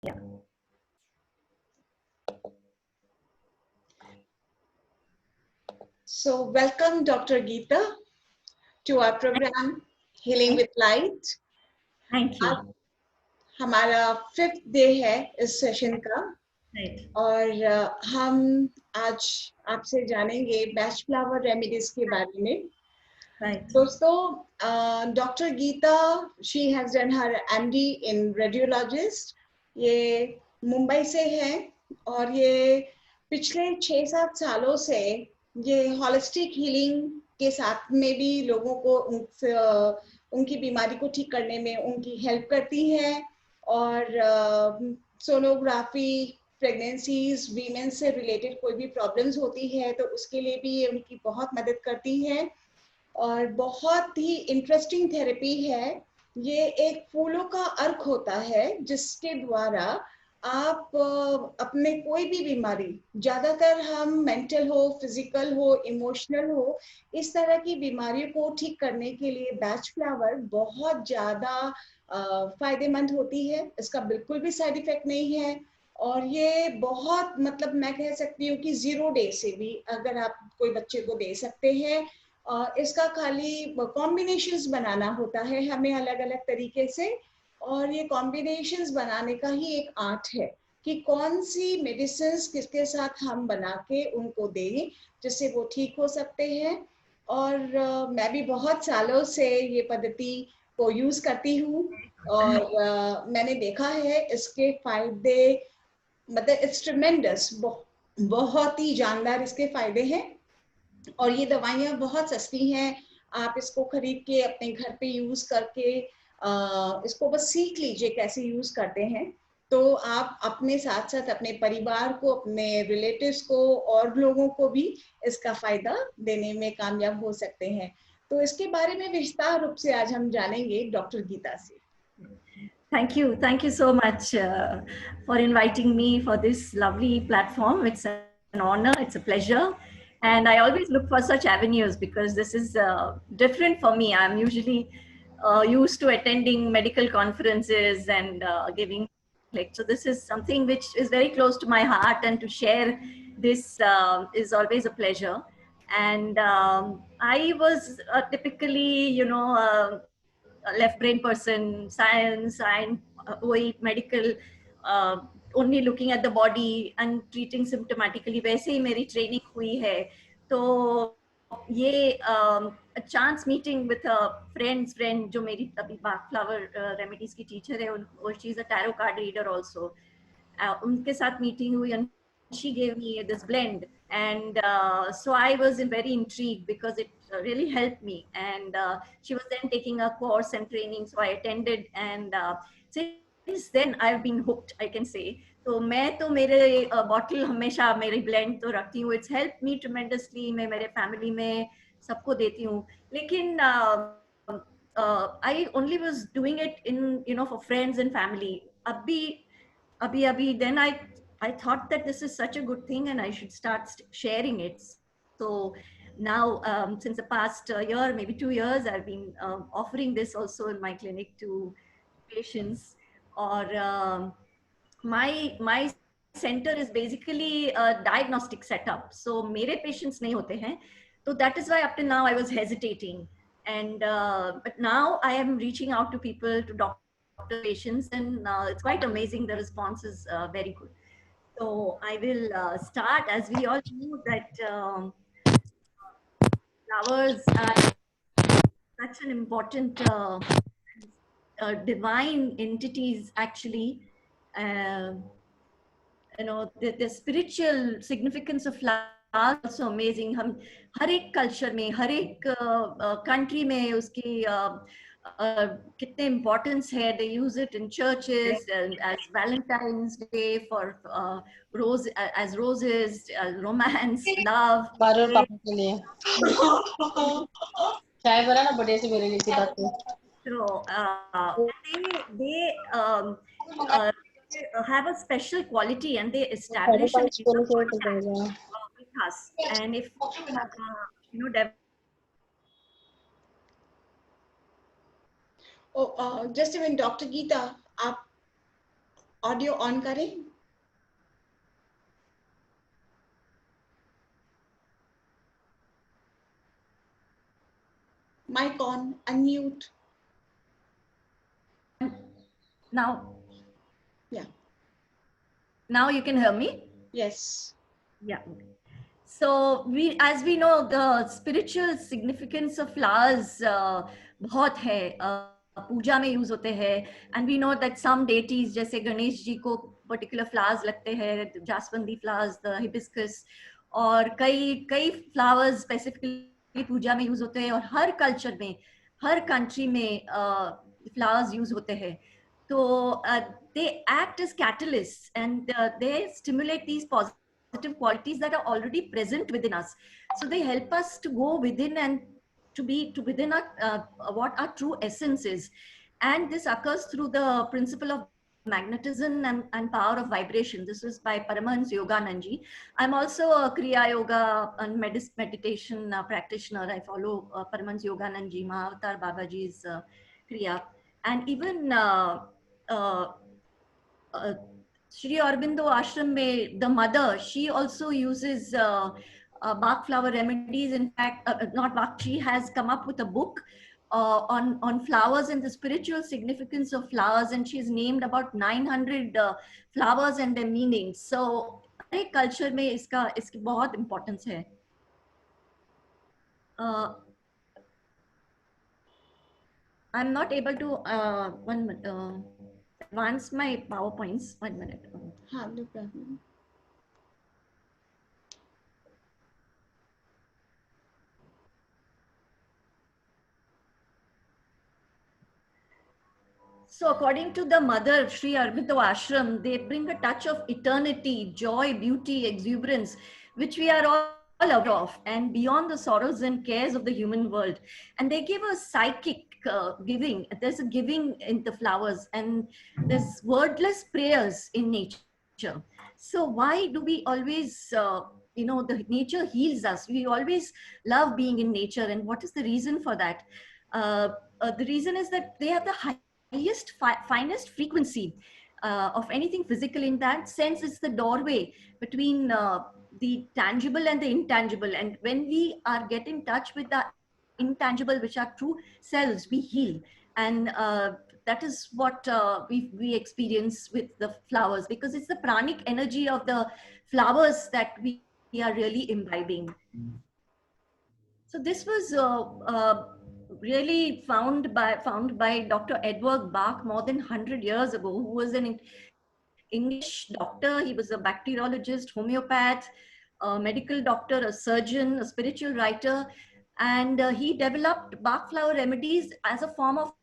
Yeah. So welcome Dr. Geeta to our program Healing with Light. Thank you. आज हमारा 5th day है इस session का Right. और हम आज आपसे जानेंगे बैच फ्लावर रेमेडीज के बारे में। Right. दोस्तों, doctor Geeta she has done her MD in radiologist. ये मुंबई से है और ये पिछले 6-7 सालों से ये हॉलिस्टिक हीलिंग के साथ में भी लोगों को उनकी बीमारी को ठीक करने में उनकी हेल्प करती है और सोनोग्राफी, प्रेगनेंसीज, वीमेन से रिलेटेड कोई भी प्रॉब्लम्स होती है तो उसके लिए भी ये उनकी बहुत मदद करती है और बहुत ही इंटरेस्टिंग थेरेपी है। ये एक फूलों का अर्क होता है जिसके द्वारा आप अपने कोई भी बीमारी, ज्यादातर हम मेंटल हो, फिजिकल हो, इमोशनल हो, इस तरह की बीमारियों को ठीक करने के लिए बैच फ्लावर बहुत ज्यादा फायदेमंद होती है। इसका बिल्कुल भी साइड इफेक्ट नहीं है और ये बहुत मतलब मैं कह सकती हूँ कि 0 डे से भी अगर आप कोई बच्चे को दे सकते हैं। इसका खाली कॉम्बिनेशंस बनाना होता है हमें अलग अलग तरीके से और ये कॉम्बिनेशंस बनाने का ही एक आर्ट है कि कौन सी मेडिसिन किसके साथ हम बना के उनको दें जिससे वो ठीक हो सकते हैं। और मैं भी बहुत सालों से ये पद्धति को यूज करती हूँ और मैंने देखा है इसके फायदे, मतलब इट्स ट्रिमेंडस, बहुत ही जानदार इसके फायदे हैं और ये दवाइयाँ बहुत सस्ती हैं। आप इसको खरीद के अपने घर पे यूज करके इसको बस सीख लीजिए कैसे यूज करते हैं तो आप अपने साथ साथ अपने परिवार को, अपने रिलेटिव्स को और लोगों को भी इसका फायदा देने में कामयाब हो सकते हैं। तो इसके बारे में विस्तार रूप से आज हम जानेंगे डॉक्टर गीता से। Thank you so much for inviting me for this lovely platform. It's an honor, it's a pleasure. And I always look for such avenues because this is different for me. I'm usually used to attending medical conferences and giving lectures. So this is something which is very close to my heart, and to share this is always a pleasure. And I was typically, a left brain person, science, वही medical, only looking at the body and treating symptomatically, वैसे ही मेरी training हुई है। तो ये a chance meeting with a friend जो मेरी अभी flower remedies की teacher है, और she is a tarot card reader also, उनके साथ meeting हुई and she gave me this blend, and so I was very intrigued because it really helped me, and she was then taking a course and training, so I attended, and since then I've been hooked, I can say. तो मैं तो मेरे bottle हमेशा मेरी blend तो रखती हूँ, it's help me tremendously, मैं मेरे फैमिली में सबको देती हूँ, लेकिन I only was doing it in, for friends and family. अभी then I thought that this is such a good thing and I should start sharing it. So now, since the past year, maybe 2 years, I've been offering this also in my clinic to patients. Or my center is basically a diagnostic setup. So मेरे patients नहीं होते हैं. So that is why up till now I was hesitating. And but now I am reaching out to people, to doctor patients, and it's quite amazing. The response is very good. So I will start. As we all know that flowers are such an important divine entities actually. Uh, the spiritual significance of flowers also amazing. हम हर एक culture में, हर एक country में उसकी कितने importance है. They use it in churches and as Valentine's Day for as roses, romance, love. बार पापा के लिए चाय बना ना बढ़िया से मेरे लिए की बात है। So they uh, have a special quality and they establish an inner contact with us. And if develop just even doctor Geeta, आप ऑडियो ऑन करें. Mic on, unmute. Now, Yeah. now you can hear me? Yes. Yeah. So as we know, the spiritual significance of flowers बहुत है, पूजा में use होते हैं, and we know that some deities जैसे गणेश जी को particular flowers लगते हैं, जासवंदी flowers, the hibiscus, और कई flowers specifically पूजा में use होते हैं, और हर culture में, हर country में flowers use होते हैं. So they act as catalysts, and they stimulate these positive qualities that are already present within us. So they help us to go within and to within our, what our true essence is. And this occurs through the principle of magnetism and power of vibration. This is by Paramahansa Yogananji. I'm also a Kriya Yoga and meditation practitioner. I follow Paramahansa Yogananji, Mahavatar Babaji's Kriya. And even Shri Aurobindo Ashram mein, the mother, she also uses Bach flower remedies. In fact, not Bach, she has come up with a book on flowers and the spiritual significance of flowers, and she's named about 900 flowers and their meanings. So, her culture में इसकी बहुत importance है. I'm not able to advance my PowerPoints. 1 minute. No problem. So according to the mother, Sri Aurobindo Ashram, they bring a touch of eternity, joy, beauty, exuberance, which we are all out of, and beyond the sorrows and cares of the human world. And they give a psychic giving. There's a giving in the flowers, and there's wordless prayers in nature. So why do we always, the nature heals us? We always love being in nature. And what is the reason for that? The reason is that they have the highest, finest frequency of anything physical. In that sense, it's the doorway between the tangible and the intangible. And when we are get in touch with the intangible, which are true selves, we heal. And that is what we experience with the flowers, because it's the pranic energy of the flowers that we are really imbibing. So this was really found by Dr. Edward Bach more than 100 years ago, who was an English doctor. He was a bacteriologist, homeopath, a medical doctor, a surgeon, a spiritual writer, and he developed Bach flower remedies as a form of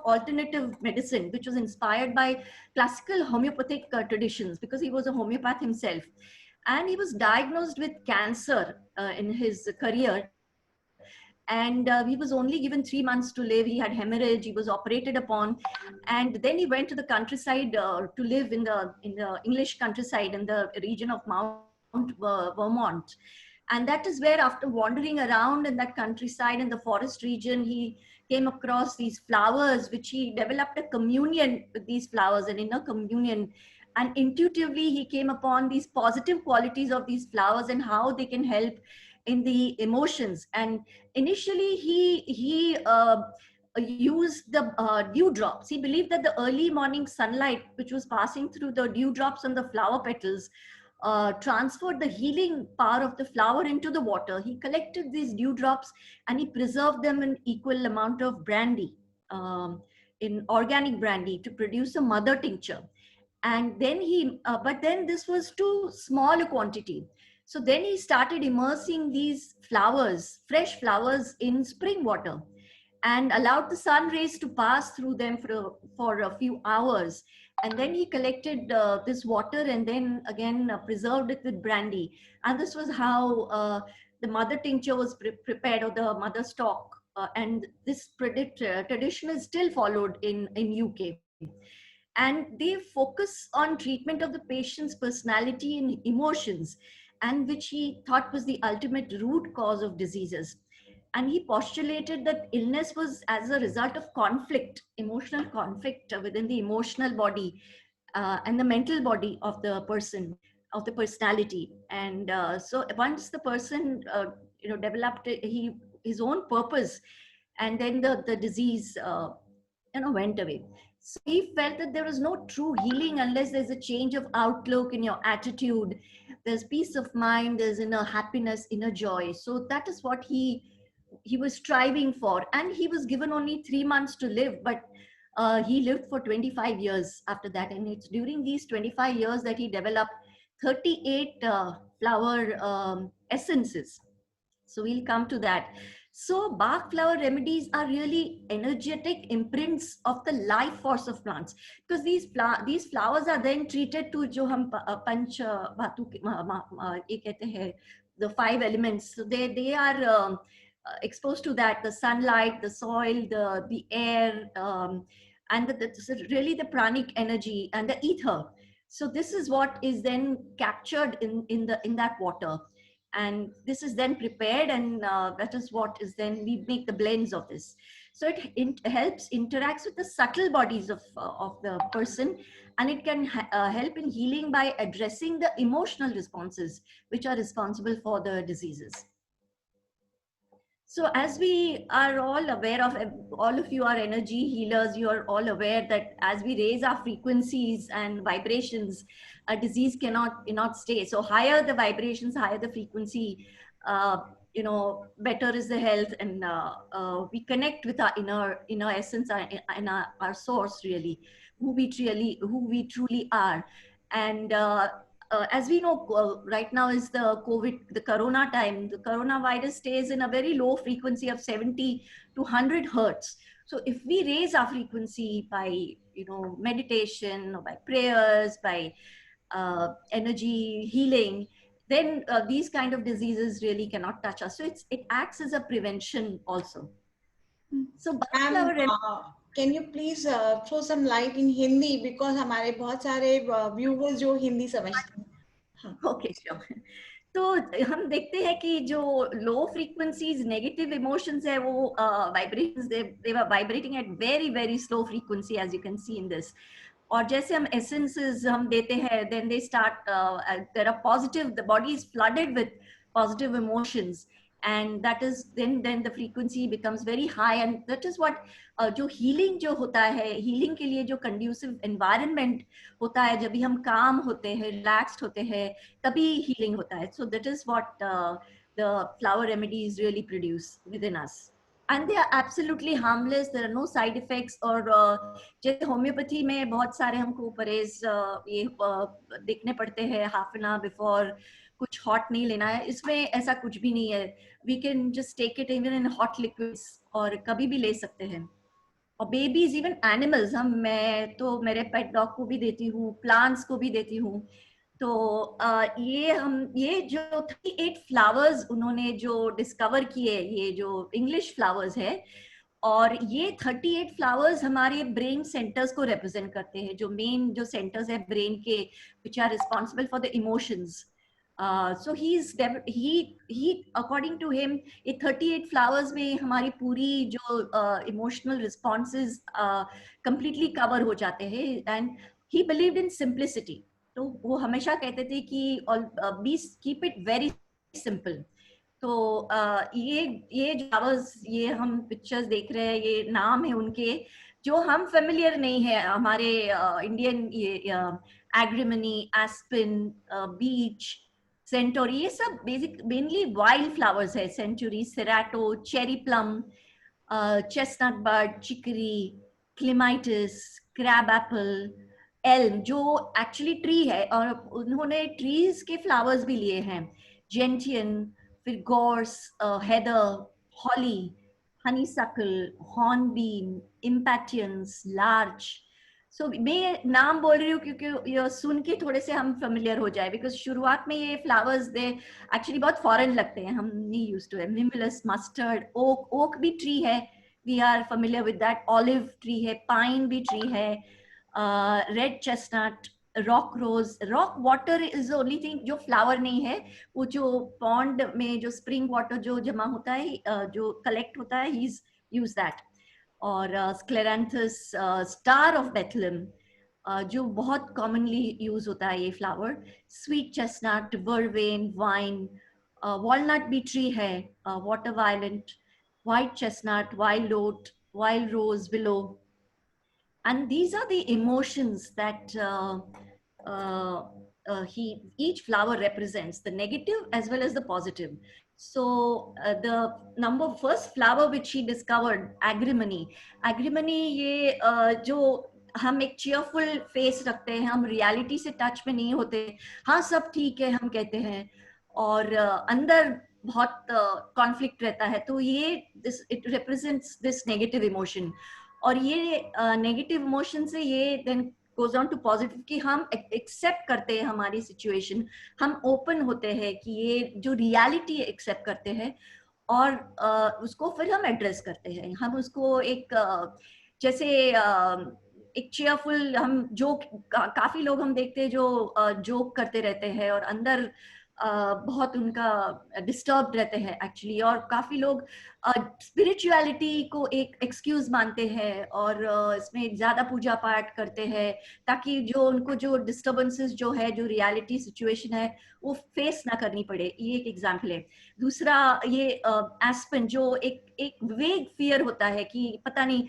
alternative medicine, which was inspired by classical homeopathic traditions, because he was a homeopath himself. And he was diagnosed with cancer in his career. And he was only given 3 months to live. He had hemorrhage. He was operated upon, and then he went to the countryside to live in the English countryside in the region of Mount Vermont. And that is where, after wandering around in that countryside in the forest region, he came across these flowers, which he developed a communion with these flowers, an inner communion. And intuitively, he came upon these positive qualities of these flowers and how they can help in the emotions. And initially he used the dewdrops. He believed that the early morning sunlight, which was passing through the dewdrops on the flower petals, transferred the healing power of the flower into the water. He collected these dewdrops and he preserved them in equal amount of brandy, in organic brandy, to produce a mother tincture. And then but then this was too small a quantity. So then he started immersing these flowers, fresh flowers, in spring water, and allowed the sun rays to pass through them for a few hours. And then he collected this water and then again preserved it with brandy. And this was how the mother tincture was prepared, or the mother stock. And this tradition is still followed in UK. And they focus on treatment of the patient's personality and emotions, and which he thought was the ultimate root cause of diseases. And he postulated that illness was as a result of conflict, emotional conflict within the emotional body. and the mental body of the person, of the personality. And so once the person developed his own purpose, and then the disease went away. So he felt that there was no true healing unless there's a change of outlook in your attitude. There's peace of mind, there's inner happiness, inner joy. So that is what he was striving for, and he was given only 3 months to live, but he lived for 25 years after that. And it's during these 25 years that he developed 38 flower essences. So we'll come to that. So Bach flower remedies are really energetic imprints of the life force of plants, because these flowers are then treated to जो हम पंच धातु ये कहते हैं, the five elements. So they are exposed to that, the sunlight, the soil, the air, and really the pranic energy and the ether. So this is what is then captured in that water, and this is then prepared, and that is what is then we make the blends of this. So it helps interacts with the subtle bodies of the person, and it can help in healing by addressing the emotional responses which are responsible for the diseases. So as we are all aware of, all of you are energy healers, you are all aware that as we raise our frequencies and vibrations, a disease cannot stay. So higher the vibrations, higher the frequency, better is the health, and we connect with our inner essence, our source, really, who we truly are. And as we know, right now is the corona time. The coronavirus stays in a very low frequency of 70 to 100 hertz. So if we raise our frequency by meditation, or by prayers, by energy healing, then these kind of diseases really cannot touch us. So it acts as a prevention also. So can you please throw some light in Hindi, because हमारे बहुत सारे viewers जो हिंदी समझते हैं. Okay, sure. तो हम देखते हैं कि जो लो फ्रीक्वेंसीज नेगेटिव इमोशंस है वो vibrations they were vibrating at very very slow frequency, as you can see in this. और जैसे हम एसेंसेस हम देते हैं, then they start there are positive, the body is flooded with positive emotions, and that is then the frequency becomes very high, and that is what जो healing जो होता है, healing के लिए जो conducive environment होता है, जब भी हम काम होते हैं, relaxed होते हैं, तभी healing होता है. So that is what the flower remedies really produce within us, and they are absolutely harmless. There are no side effects. और जैसे होम्योपैथी में बहुत सारे हमको परहेज ये देखने पड़ते हैं, half an hour before, कुछ हॉट नहीं लेना है, इसमें ऐसा कुछ भी नहीं है. We can just take it even in hot liquids, और कभी भी ले सकते हैं. और बेबीज, इवन एनिमल्स, मैं तो मेरे पेट डॉग को भी देती हूँ, प्लांट्स को भी देती हूँ. तो ये जो 38 फ्लावर्स उन्होंने जो डिस्कवर किए, ये जो इंग्लिश फ्लावर्स है, और ये 38 फ्लावर्स हमारे ब्रेन सेंटर्स को रिप्रेजेंट करते हैं, जो मेन जो सेंटर्स है ब्रेन के, which are responsible for the emotions. So he according to him, ये 38 flowers में हमारी पूरी जो emotional responses completely cover हो जाते हैं. And he believed in simplicity. तो वो हमेशा कहते थे कि keep it very simple. तो ये flowers, ये हम pictures देख रहे हैं, ये नाम है उनके जो हम familiar नहीं है हमारे इंडियन, ये agrimony, aspen, beech, सेंटोरी, ये सब बेसिक मेनली वाइल्ड फ्लावर्स है. Century, cerato, cherry plum, chestnut bud, chicory, clematis, crab apple, elm जो एक्चुअली ट्री है, और उन्होंने ट्रीज के फ्लावर्स भी लिए हैं. जेंटियन, फिर गॉर्स, हेदर, हॉली, हनीसकल, हॉर्नबीन, इम्पैटियंस, लार्च. So मैं नाम बोल रही हूँ क्योंकि ये सुन के थोड़े से हम फेमिलियर हो जाए, बिकॉज शुरुआत में ये फ्लावर्स दे एक्चुअली बहुत फॉरेन लगते हैं, हम नहीं यूज्ड टू है. मिमिलस, मस्टर्ड, ओक भी ट्री है, we are familiar with that. Olive tree है, पाइन भी ट्री है, red chestnut, rock rose. Rock water is the only thing जो फ्लावर नहीं है, वो जो पॉन्ड में जो स्प्रिंग वाटर जो जमा होता है, जो कलेक्ट होता है, ही यूज दैट. और स्क्लेरेंथस, स्टार ऑफ बेथलेम, जो बहुत कॉमनली यूज होता है ये flower, sweet chestnut, vervain, vine, walnut भी ट्री है, water violet, white chestnut, wild oat, wild rose, willow. And these are the emotions that each flower represents, the negative as well as the positive. So the first flower which he discovered, agrimony. Agrimony, ये जो हम एक cheerful face रखते हैं, हम reality से touch में नहीं होते, हाँ सब ठीक है हम कहते हैं, और अंदर बहुत कॉन्फ्लिक्ट रहता है, तो ये it represents this negative emotion. और ये नेगेटिव इमोशन से ये then goes on to positive, कि हम एक्सेप्ट करते हैं हमारी सिचुएशन, हम ओपन होते हैं कि ये जो रियलिटी एक्सेप्ट करते हैं, और उसको फिर हम एड्रेस करते हैं. हम उसको एक जैसे एक चेयरफुल, हम जोक, काफी लोग हम देखते हैं जो जोक करते रहते हैं और अंदर बहुत उनका डिस्टर्ब रहते हैं एक्चुअली, और काफी लोग स्पिरिचुअलिटी को एक एक्सक्यूज मानते हैं और इसमें ज्यादा पूजा पाठ करते हैं ताकि जो उनको जो डिस्टर्बेंसेस जो है, जो रियलिटी सिचुएशन है, वो फेस ना करनी पड़े. ये एक एग्जांपल है. दूसरा ये एस्पेन, जो एक वेग फियर होता है कि पता नहीं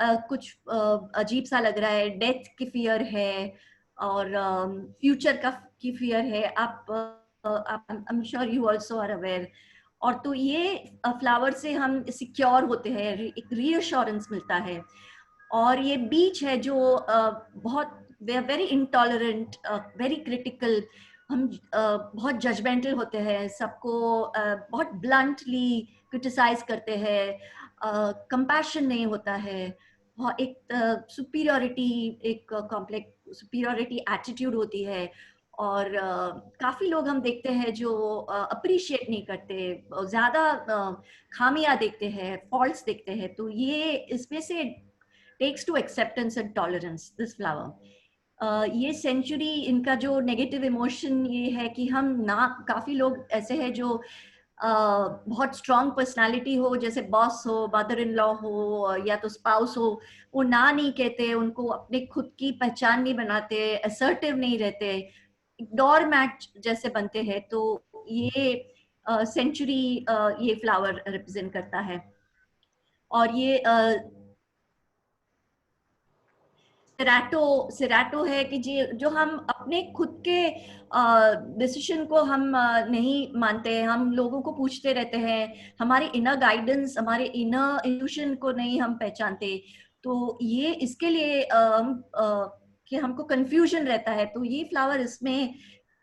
कुछ अजीब सा लग रहा है, डेथ की फियर है और फ्यूचर की फियर है. I am sure you also are aware. और तो ये फ्लावर से हम सिक्योर होते हैं, एक रीअश्योरेंस मिलता है. और ये बीच है जो बहुत वेरी इंटॉलरेंट, वेरी क्रिटिकल, हम बहुत जजमेंटल होते हैं, सबको बहुत ब्लंटली क्रिटिसाइज करते हैं, कंपैशन नहीं होता है, एक सुपीरियरिटी, एक कॉम्प्लेक्स सुपीरियरिटी एटीट्यूड होती है. और काफी लोग हम देखते हैं जो अप्रिशिएट नहीं करते, ज्यादा खामियां देखते हैं, फॉल्ट्स देखते हैं. तो ये इसमें से takes to acceptance and tolerance this flower. ये सेंचुरी, इनका जो नेगेटिव इमोशन ये है कि हम ना, काफी लोग ऐसे हैं जो बहुत स्ट्रॉन्ग पर्सनालिटी हो, जैसे बॉस हो, मदर इन लॉ हो या तो स्पाउस हो, वो ना नहीं कहते, उनको अपने खुद की पहचान नहीं बनाते, असर्टिव नहीं रहते, डोर मैट जैसे बनते हैं. तो ये सेंचुरी ये फ्लावर रिप्रेजेंट करता है. और ये सिराटो है कि जो हम अपने खुद के डिसीजन को हम नहीं मानते हैं, हम लोगों को पूछते रहते हैं, हमारे इनर गाइडेंस, हमारे इनर इंट्यूशन को नहीं हम पहचानते. तो ये इसके लिए कि हमको कंफ्यूजन रहता है, तो ये फ्लावर इसमें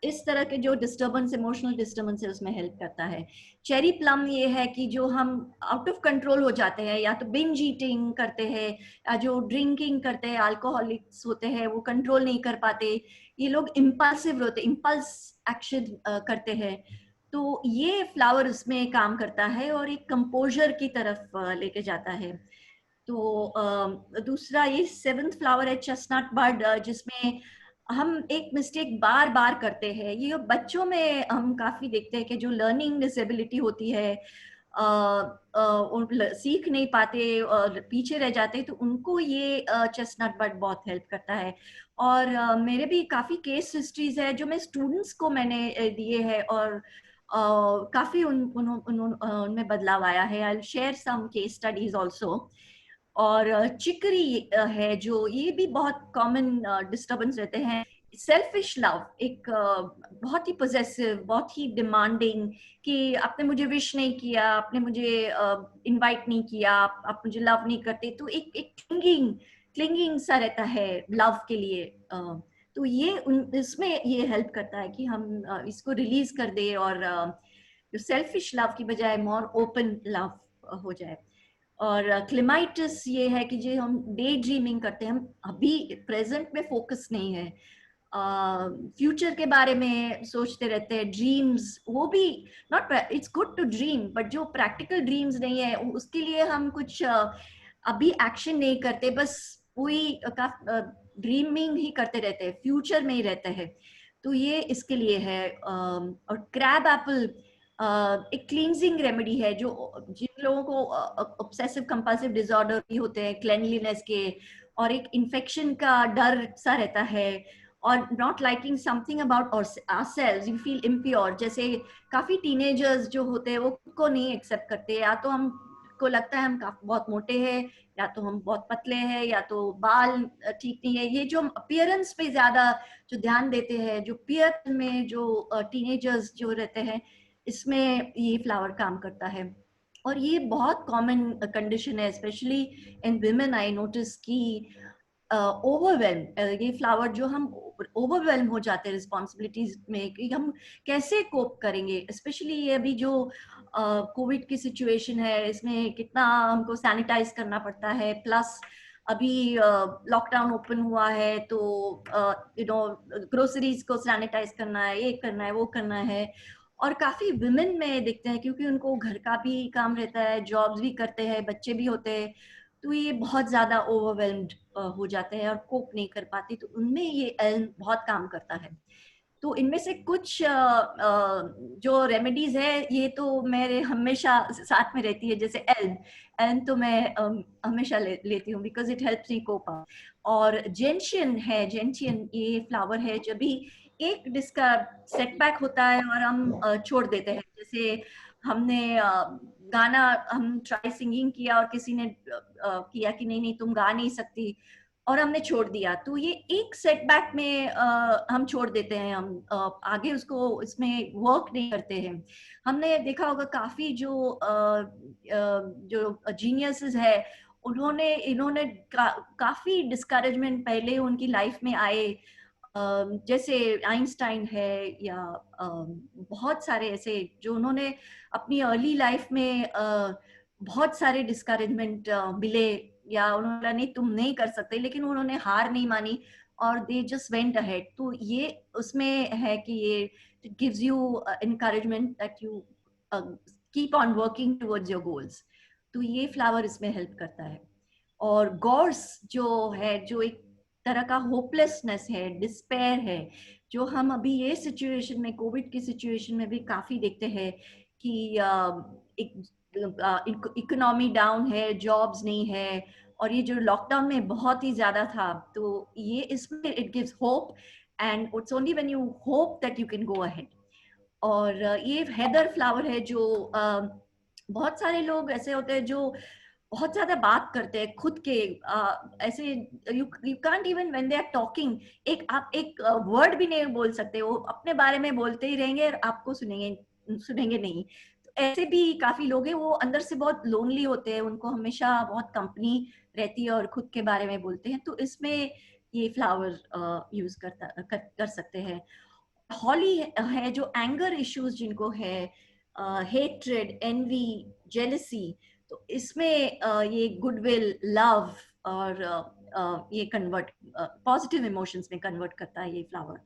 इस तरह के जो डिस्टर्बेंस, इमोशनल डिस्टर्बेंस है, उसमें हेल्प करता है. चेरी प्लम ये है कि जो हम आउट ऑफ कंट्रोल हो जाते हैं, या तो बिंज ईटिंग करते हैं, या जो ड्रिंकिंग करते हैं, अल्कोहलिक्स होते हैं, वो कंट्रोल नहीं कर पाते, ये लोग इम्पल्सिव होते, इम्पल्स एक्शन करते हैं. तो ये फ्लावर इसमें काम करता है और एक कंपोजर की तरफ लेके जाता है. तो दूसरा ये 7th फ्लावर है, चेस्टनट बर्ड, जिसमें हम एक मिस्टेक बार बार करते हैं. ये बच्चों में हम काफी देखते हैं कि जो लर्निंग डिसेबिलिटी होती है, सीख नहीं पाते और पीछे रह जाते हैं, तो उनको ये चेस्टनट बर्ड बहुत हेल्प करता है. और मेरे भी काफी केस हिस्ट्रीज है जो मैं स्टूडेंट्स को मैंने दिए हैं, और काफी उनमें बदलाव आया है. I will share some case studies also. और चिकरी है, जो ये भी बहुत कॉमन डिस्टर्बेंस रहते हैं. सेल्फिश लव, एक बहुत ही पोजेसिव, बहुत ही डिमांडिंग, कि आपने मुझे विश नहीं किया, आपने मुझे इनवाइट नहीं किया, आप मुझे लव नहीं करते, तो एक क्लिंगिंग सा रहता है लव के लिए. तो ये इसमें ये हेल्प करता है कि हम इसको रिलीज कर दे और जो सेल्फिश लव की बजाय मोर ओपन लव हो जाए. और क्लेमाइटिस ये है कि जो हम डे ड्रीमिंग करते हैं, हम अभी प्रेजेंट में फोकस नहीं है, फ्यूचर के बारे में सोचते रहते हैं. ड्रीम्स, वो भी not, it's good to dream, but जो प्रैक्टिकल ड्रीम्स नहीं है, उसके लिए हम कुछ अभी एक्शन नहीं करते, बस वही ड्रीमिंग ही करते रहते हैं, फ्यूचर में ही रहते हैं. तो ये इसके लिए है. और क्रैब एप्पल एक क्लींजिंग रेमेडी है, जो जिन लोगों को ऑब्सेसिव कंपल्सिव डिसऑर्डर भी होते हैं क्लेanliness के, और एक इन्फेक्शन का डर सा रहता है, और not liking something about ourselves, you feel impure. जैसे काफी टीनेजर्स जो होते हैं वो खुद को नहीं एक्सेप्ट करते, या तो हम को लगता है हम बहुत मोटे हैं, या तो हम बहुत पतले हैं, या तो बाल ठीक नहीं है। ये जो अपीयरेंस पे ज्यादा जो ध्यान देते हैं, जो पीयर में जो टीनेजर्स जो रहते हैं, इसमें ये फ्लावर काम करता है। और ये बहुत कॉमन कंडीशन है, specially in women. I notice कि ओवरवेल्म, ये फ्लावर जो हम ओवरवेल्म हो जाते हैं रिस्पॉन्सिबिलिटीज में कि हम कैसे कोप करेंगे, स्पेशली ये अभी जो कोविड की सिचुएशन है, इसमें कितना हमको सैनिटाइज करना पड़ता है, प्लस अभी लॉकडाउन ओपन हुआ है तो ग्रोसरीज को सैनिटाइज करना है, ये करना है, वो करना है। और काफी विमेन में देखते हैं, क्योंकि उनको घर का भी काम रहता है, जॉब्स भी करते हैं, बच्चे भी होते हैं, तो ये बहुत ज्यादा ओवरवेल्म्ड हो जाते हैं और कोप नहीं कर पाती, तो उनमें ये एल्म बहुत काम करता है। तो इनमें से कुछ जो रेमेडीज है, ये तो मेरे हमेशा साथ में रहती है। जैसे एल्म, एल्म तो मैं हमेशा लेती हूँ, because it helps me cope up. और जेंशियन है, जेंशियन ये फ्लावर है, जब भी एक जिसका सेटबैक होता है और हम छोड़ देते हैं, जैसे हमने गाना, हम ट्राई सिंगिंग किया और किसी ने किया कि नहीं नहीं तुम गा नहीं सकती, और हमने छोड़ दिया, तो ये एक सेटबैक में हम छोड़ देते हैं, हम आगे उसको इसमें वर्क नहीं करते हैं। हमने देखा होगा काफी जो जीनियसेस है, उन्होंने इन्होंने काफी डिस्करेजमेंट पहले उनकी लाइफ में आए, जैसे आइंस्टाइन है, या बहुत सारे ऐसे जो उन्होंने अपनी अर्ली लाइफ में बहुत सारे डिस्करेजमेंट मिले, या उन्होंने बोला नहीं तुम नहीं कर सकते, लेकिन उन्होंने हार नहीं मानी और दे जस्ट वेंट अहेड। तो ये उसमें है कि ये gives you encouragement that you keep on working towards your goals. तो ये फ्लावर इसमें हेल्प करता है। और गॉर्स जो है, जो एक तरह का होपलेसनेस है, डिस्पेयर है, जो हम अभी ये सिचुएशन में, कोविड की सिचुएशन में भी काफी देखते हैं कि एक इकोनॉमी डाउन है, जॉब्स नहीं है, और ये जो लॉकडाउन में बहुत ही ज्यादा था, तो ये इसमें it gives hope, and it's only when you hope that you can go ahead. और ये हेदर फ्लावर है, जो बहुत सारे लोग ऐसे होते हैं जो बहुत ज्यादा बात करते हैं खुद के, ऐसे you can't even when they are talking, आप एक वर्ड भी नहीं बोल सकते, वो अपने बारे में बोलते ही रहेंगे और आपको सुनेंगे नहीं। तो ऐसे भी काफी लोग हैं, वो अंदर से बहुत लोनली होते हैं, उनको हमेशा बहुत कंपनी रहती है और खुद के बारे में बोलते हैं, तो इसमें ये फ्लावर यूज कर सकते हैं। हॉली है जो एंगर इश्यूज जिनको है, हेट्रेड, एनवी, जेलसी, तो इसमें ये गुडविल, लव, और ये कन्वर्ट पॉजिटिव इमोशंस में कन्वर्ट करता है ये फ्लावर।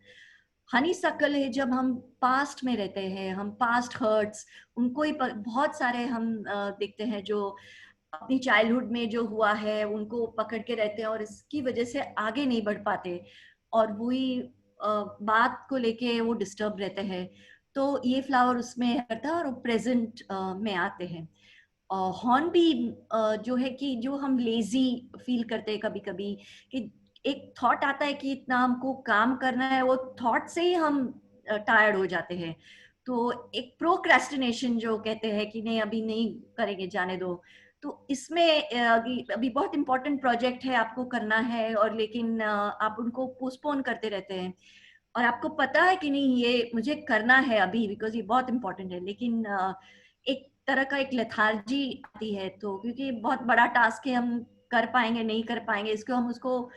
हनी सक्कल है, जब हम पास्ट में रहते हैं, हम पास्ट हर्ट्स, उनको ही बहुत सारे हम देखते हैं जो अपनी चाइल्डहुड में जो हुआ है उनको पकड़ के रहते हैं, और इसकी वजह से आगे नहीं बढ़ पाते, और वही बात को लेके वो डिस्टर्ब रहते हैं। तो ये फ्लावर उसमें करता है, और वो प्रेजेंट में आते हैं। हॉर्न भी जो है कि जो हम लेजी फील करते हैं कभी कभी, कि एक थॉट आता है कि इतना हमको काम करना है, वो थॉट से ही हम टायर्ड हो जाते हैं। तो एक प्रोक्रेस्टिनेशन जो कहते हैं कि नहीं अभी नहीं करेंगे, जाने दो। तो इसमें अभी बहुत इंपॉर्टेंट प्रोजेक्ट है, आपको करना है, और लेकिन आप उनको पोस्टपोन करते रहते हैं, और आपको पता है कि नहीं ये मुझे करना है अभी बिकॉज ये बहुत इंपॉर्टेंट है, लेकिन एक तरह का एक लेथार्जी आती है, तो क्योंकि बहुत बड़ा टास्क है, हम कर पाएंगे नहीं कर पाएंगे, इसको हम उसको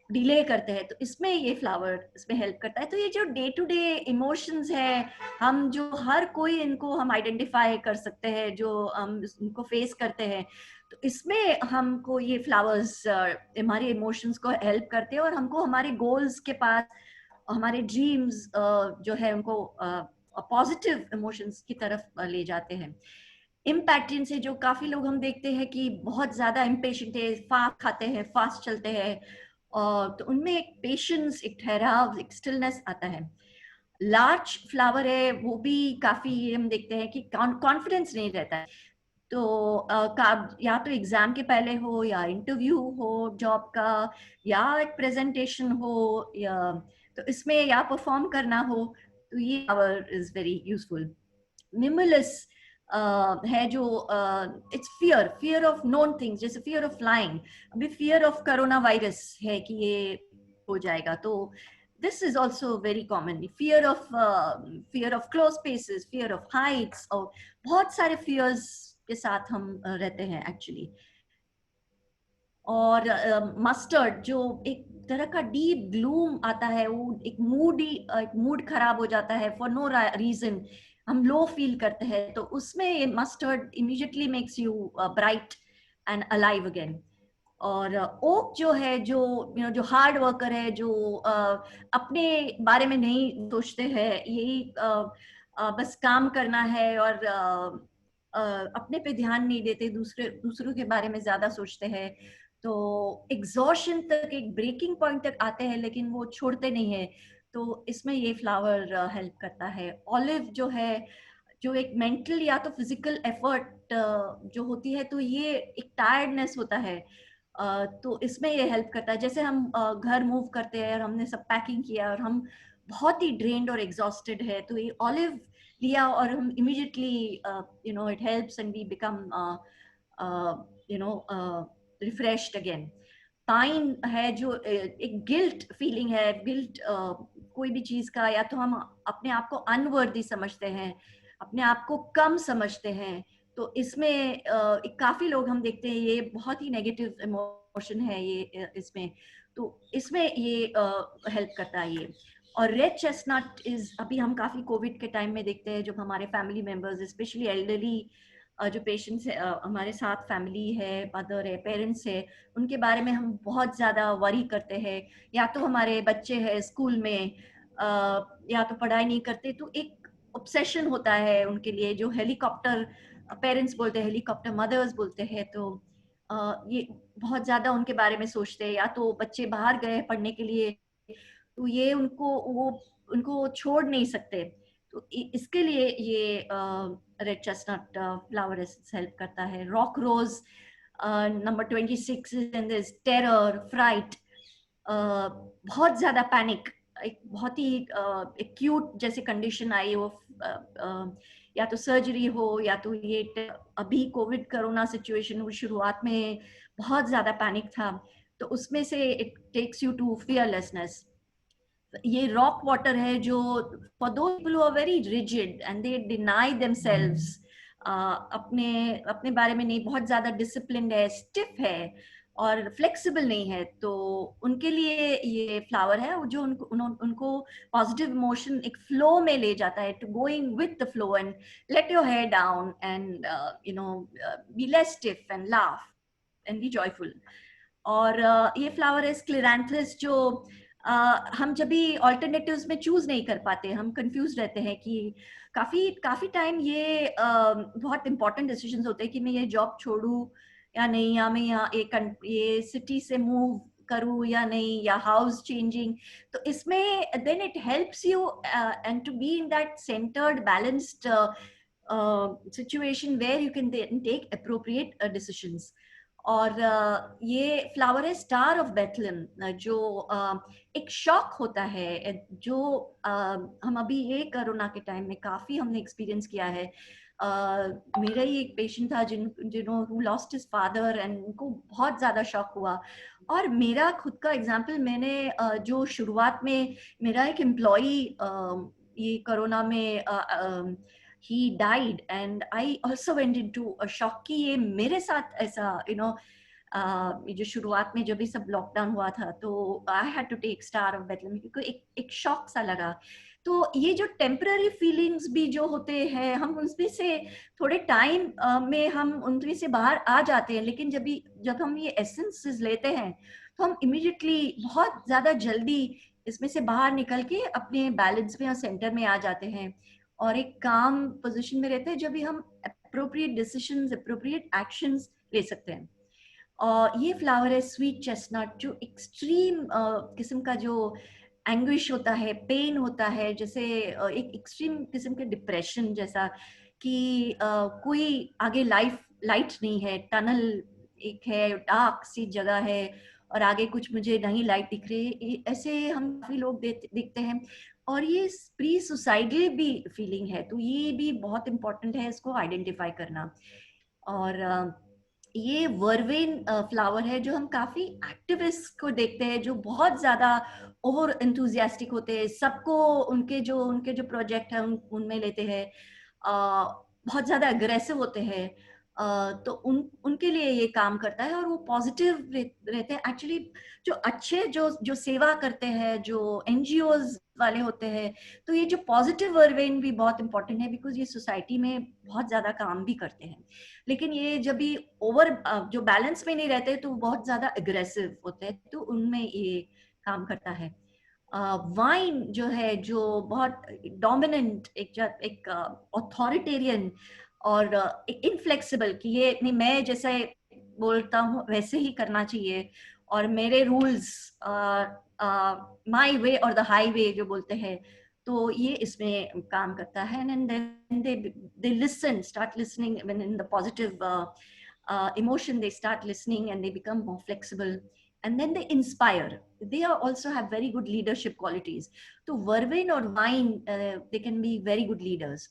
डिले करते हैं, तो इसमें ये फ्लावर इसमें हेल्प करता है। तो ये जो डे टू डे इमोशंस है, हम जो हर कोई इनको हम आइडेंटिफाई कर सकते हैं, जो हम इनको फेस करते हैं, तो इसमें हमको ये फ्लावर्स हमारे इमोशंस को हेल्प करते हैं, और हमको हमारे गोल्स के पास, हमारे ड्रीम्स जो है उनको पॉजिटिव इमोशंस की तरफ ले जाते हैं। इम्पैटियंस है, जो काफी लोग हम देखते हैं कि बहुत ज्यादा इम्पेशेंट है, फास्ट खाते हैं, फास्ट चलते हैं, तो उनमें एक पेशेंस, एक ठहराव, एक स्टिलनेस आता है। लार्ज फ्लावर है, वो भी काफी हम देखते हैं कि कॉन्फिडेंस नहीं रहता है, तो या तो एग्जाम के पहले हो या इंटरव्यू हो जॉब का, या एक प्रेजेंटेशन हो, या तो इसमें या परफॉर्म करना हो, तो ये power is very useful. Mimulus है जो it's fear, fear of known things, जैसे फियर ऑफ फ्लाइंग। अभी फियर ऑफ कोरोना वायरस है कि ये हो जाएगा, तो this is also very common, fear of closed spaces, fear of heights, और बहुत सारे fears के साथ हम रहते हैं एक्चुअली। और मस्टर्ड जो एक तरह का डीप ग्लूम आता है, वो एक मूड खराब हो जाता है फॉर नो रीजन, हम लो फील करते हैं, तो उसमें mustard immediately makes you bright and alive again. और ओक जो है, जो जो हार्ड वर्कर है, जो अपने बारे में नहीं सोचते हैं, यही बस काम करना है, और अपने पे ध्यान नहीं देते, दूसरों के बारे में ज्यादा सोचते हैं, तो एग्जॉशन तक, एक ब्रेकिंग पॉइंट तक आते हैं, लेकिन वो छोड़ते नहीं है। तो इसमें ये फ्लावर हेल्प करता है। ऑलिव जो है, जो एक मेंटल या तो फिजिकल एफर्ट जो होती है, तो ये एक टायर्डनेस होता है, तो इसमें ये हेल्प करता है। जैसे हम घर मूव करते हैं और हमने सब पैकिंग किया और हम बहुत ही ड्रेन्ड और एग्जॉस्टेड है, तो ये ऑलिव लिया और हम immediately it helps and we become refreshed again. Pine है जो एक गिल्ट फीलिंग है, गिल्ट कोई भी चीज का, या तो हम अपने आप को अनवर्दी समझते हैं, अपने आप को कम समझते हैं, तो इसमें काफी लोग हम देखते हैं, ये बहुत ही नेगेटिव इमोशन है ये इसमें, तो इसमें ये हेल्प करता है ये। और रेड चेस्टनट इज, अभी हम काफी कोविड के टाइम में देखते हैं, जब हमारे फैमिली मेंबर्स, स्पेशली एल्डरली जो पेशेंट्स है, हमारे साथ फैमिली है, मदर है, पेरेंट्स है, उनके बारे में हम बहुत ज्यादा वरी करते हैं, या तो हमारे बच्चे हैं स्कूल में या तो पढ़ाई नहीं करते, तो एक ऑब्सेशन होता है उनके लिए, जो हेलीकॉप्टर पेरेंट्स बोलते हैं, हेलीकॉप्टर मदर्स बोलते हैं, तो ये बहुत ज्यादा उनके बारे में सोचते हैं, या तो बच्चे बाहर गए पढ़ने के लिए, तो ये उनको छोड़ नहीं सकते, तो इसके लिए ये रेड चेस्टनट फ्लावर हेल्प करता है। Rock rose number 26 in this terror fright, बहुत ज्यादा पैनिक, एक बहुत ही एक्यूट जैसे कंडीशन आई, वो या तो सर्जरी हो, या तो ये अभी कोविड कोरोना सिचुएशन हुई, शुरुआत में बहुत ज्यादा पैनिक था, तो उसमें से it takes you to fearlessness. ये रॉक वाटर है जो for those people who are very rigid and they deny themselves, अपने अपने बारे में नहीं, बहुत ज्यादा डिसिप्लिन्ड है, स्टिफ है और फ्लेक्सिबल नहीं है, तो उनके लिए ये फ्लावर है जो उनको पॉजिटिव इमोशन एक फ्लो में ले जाता है, to going with the flow and let your hair down and be less stiff and laugh and be joyful. और ये फ्लावर है स्क्लेरांथस, जो हम जब भी ऑल्टरनेटिव्स में चूज नहीं कर पाते, हम कंफ्यूज रहते हैं कि काफी काफी टाइम ये बहुत इंपॉर्टेंट डिसीजंस होते हैं कि मैं ये जॉब छोड़ूं या नहीं, या मैं यहाँ ये सिटी से मूव करूँ या नहीं, या हाउस चेंजिंग, तो इसमें then it helps you and to be in that centred balanced situation where you can take appropriate decisions। और ये फ्लावर है स्टार ऑफ बेथलेम, जो एक शॉक होता है, जो हम अभी ये कोरोना के टाइम में काफी हमने एक्सपीरियंस किया है। मेरा ही एक पेशेंट था जिन्हों who lost his father, and उनको बहुत ज्यादा शॉक हुआ। और मेरा खुद का एग्जांपल, मैंने जो शुरुआत में मेरा एक एम्प्लॉई ये कोरोना में he died and I also went into a shock कि ये मेरे साथ ऐसा जो शुरुआत में जब भी सब लॉकडाउन हुआ था, तो I had to take Star of Bethlehem, क्योंकि एक शॉक सा लगा। तो ये जो टेम्पररी फीलिंग्स भी जो होते हैं, हम उनमें से थोड़े टाइम में हम उनमें से बाहर आ जाते हैं, लेकिन जब हम ये एसेंसेस लेते हैं, तो हम इमीडिएटली बहुत ज्यादा जल्दी इसमें से बाहर निकल के अपने बैलेंस में और सेंटर में आ जाते हैं, और एक काम पोजीशन में रहते हैं, जब भी हम अप्रोप्रिएट डिसीजंस, अप्रोप्रिएट एक्शंस ले सकते हैं। और ये फ्लावर है स्वीट चेस्टनट, जो एक्सट्रीम किस्म का जो एंग्विश होता है, पेन होता है, जैसे एक एक्सट्रीम किस्म के डिप्रेशन जैसा, कि कोई आगे लाइफ लाइट नहीं है, टनल एक है, डार्क सी जगह है और आगे कुछ मुझे नहीं लाइट दिख रही, ऐसे हम काफी लोग दिखते हैं। और ये प्री सुसाइडल भी फीलिंग है, तो ये भी बहुत इंपॉर्टेंट है इसको आइडेंटिफाई करना। और ये वर्वेन फ्लावर है जो हम काफी एक्टिविस्ट को देखते हैं जो बहुत ज्यादा ओवर एंथुजियास्टिक होते हैं, सबको उनके जो प्रोजेक्ट है उनमें लेते हैं, बहुत ज्यादा अग्रेसिव होते हैं। तो उनके लिए ये काम करता है और वो पॉजिटिव रहते हैं एक्चुअली। जो अच्छे जो सेवा करते हैं, जो एनजीओज वाले होते हैं, तो ये जो पॉजिटिव वर्वेन भी बहुत इंपॉर्टेंट है बिकॉज ये सोसाइटी में बहुत ज्यादा काम भी करते हैं। लेकिन ये जब भी ओवर जो बैलेंस में नहीं रहते तो बहुत ज्यादा अग्रेसिव होते हैं, तो उनमें ये काम करता है। वाइन जो है, जो बहुत डोमिनेंट, एक अथॉरिटेरियन और एक इनफ्लेक्सिबल, कि ये नहीं, मैं जैसे बोलता हूँ वैसे ही करना चाहिए और मेरे रूल्स, माय वे और द हाईवे जो बोलते हैं, तो ये इसमें काम करता है। And then they listen, start listening when in the positive emotion, they start listening and they become more flexible, and then they inspire. They are also have very good leadership qualities. So vervain or wine, they can be very good leaders.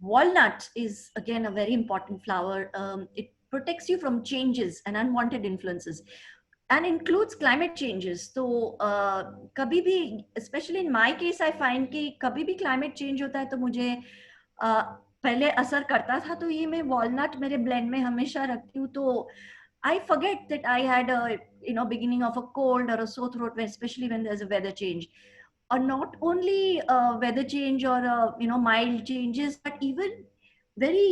Walnut is again a very important flower. It protects you from changes and unwanted influences and includes climate changes. So kabhi bhi, especially in my case, I find कि कभी भी climate change होता है तो मुझे पहले असर करता था, तो ये मैं वॉलनट मेरे ब्लेंड में हमेशा रखती हूँ। तो I forget that I had a beginning of a cold or a sore throat, especially when there's a weather change, or not only weather change or mild changes, but even very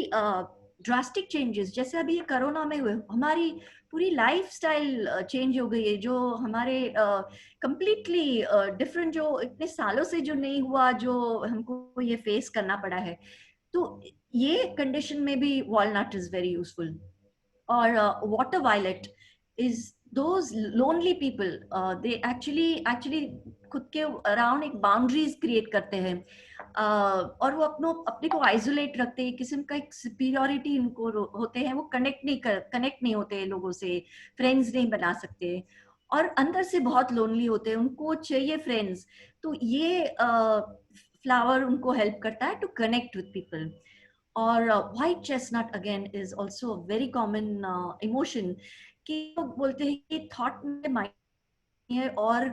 drastic changes, जैसे अभी corona में हुए, हमारी पूरी life style change हो गई है, जो हमारे कंप्लीटली डिफरेंट, जो इतने सालों से जो नहीं हुआ, जो हमको ये फेस करना पड़ा है। तो ये कंडीशन में भी वॉलनट इज वेरी यूजफुल। और water violet is those lonely people, they actually खुद के अराउंड एक बाउंड्रीज क्रिएट करते हैं, और वो अपने को आइसोलेट रखते हैं, किस्म का एक सुपीरियोरिटी इनको होते हैं, वो कनेक्ट नहीं होते लोगों से, फ्रेंड्स नहीं बना सकते और अंदर से बहुत लोनली होते हैं, उनको चाहिए फ्रेंड्स। तो ये फ्लावर उनको हेल्प करता है टू कनेक्ट विद पीपल। और white chestnut again is also very common emotion, कि लोग बोलते हैं कि थॉट में माइंड है और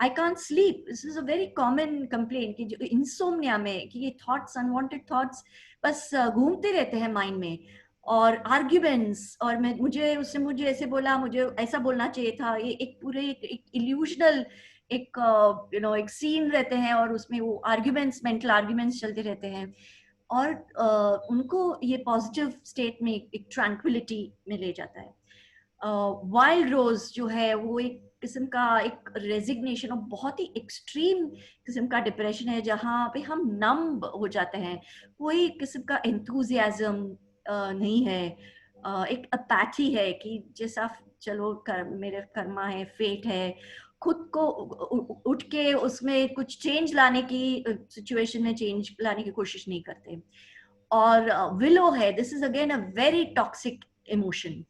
I can't sleep. This is a very common complaint कि जो इंसोम्निया में, कि ये थॉट्स, अनवांटेड थॉट्स बस घूमते रहते हैं माइंड में, और आर्ग्यूमेंट्स, और मुझे ऐसे बोला, मुझे ऐसा बोलना चाहिए था, ये एक पूरे एक इल्यूशनल एक एक सीन रहते हैं और उसमें वो आर्ग्यूमेंट्स, मेंटल आर्ग्यूमेंट्स चलते रहते हैं, और उनको ये पॉजिटिव स्टेट में एक ट्रैंक्विलिटी में ले जाता है। वाइल्ड रोज जो है वो एक किस्म का एक रेजिग्नेशन और बहुत ही एक्सट्रीम किस्म का डिप्रेशन है, जहाँ पे हम नम्ब हो जाते हैं, कोई किस्म का एंथुजियाज्म नहीं है, एक अपैथी है कि जैसा चलो मेरे कर्मा है, फेट है, खुद को उठ के उसमें कुछ चेंज लाने की, सिचुएशन में चेंज लाने की कोशिश नहीं करते। और विलो है, this is again a very toxic emotion,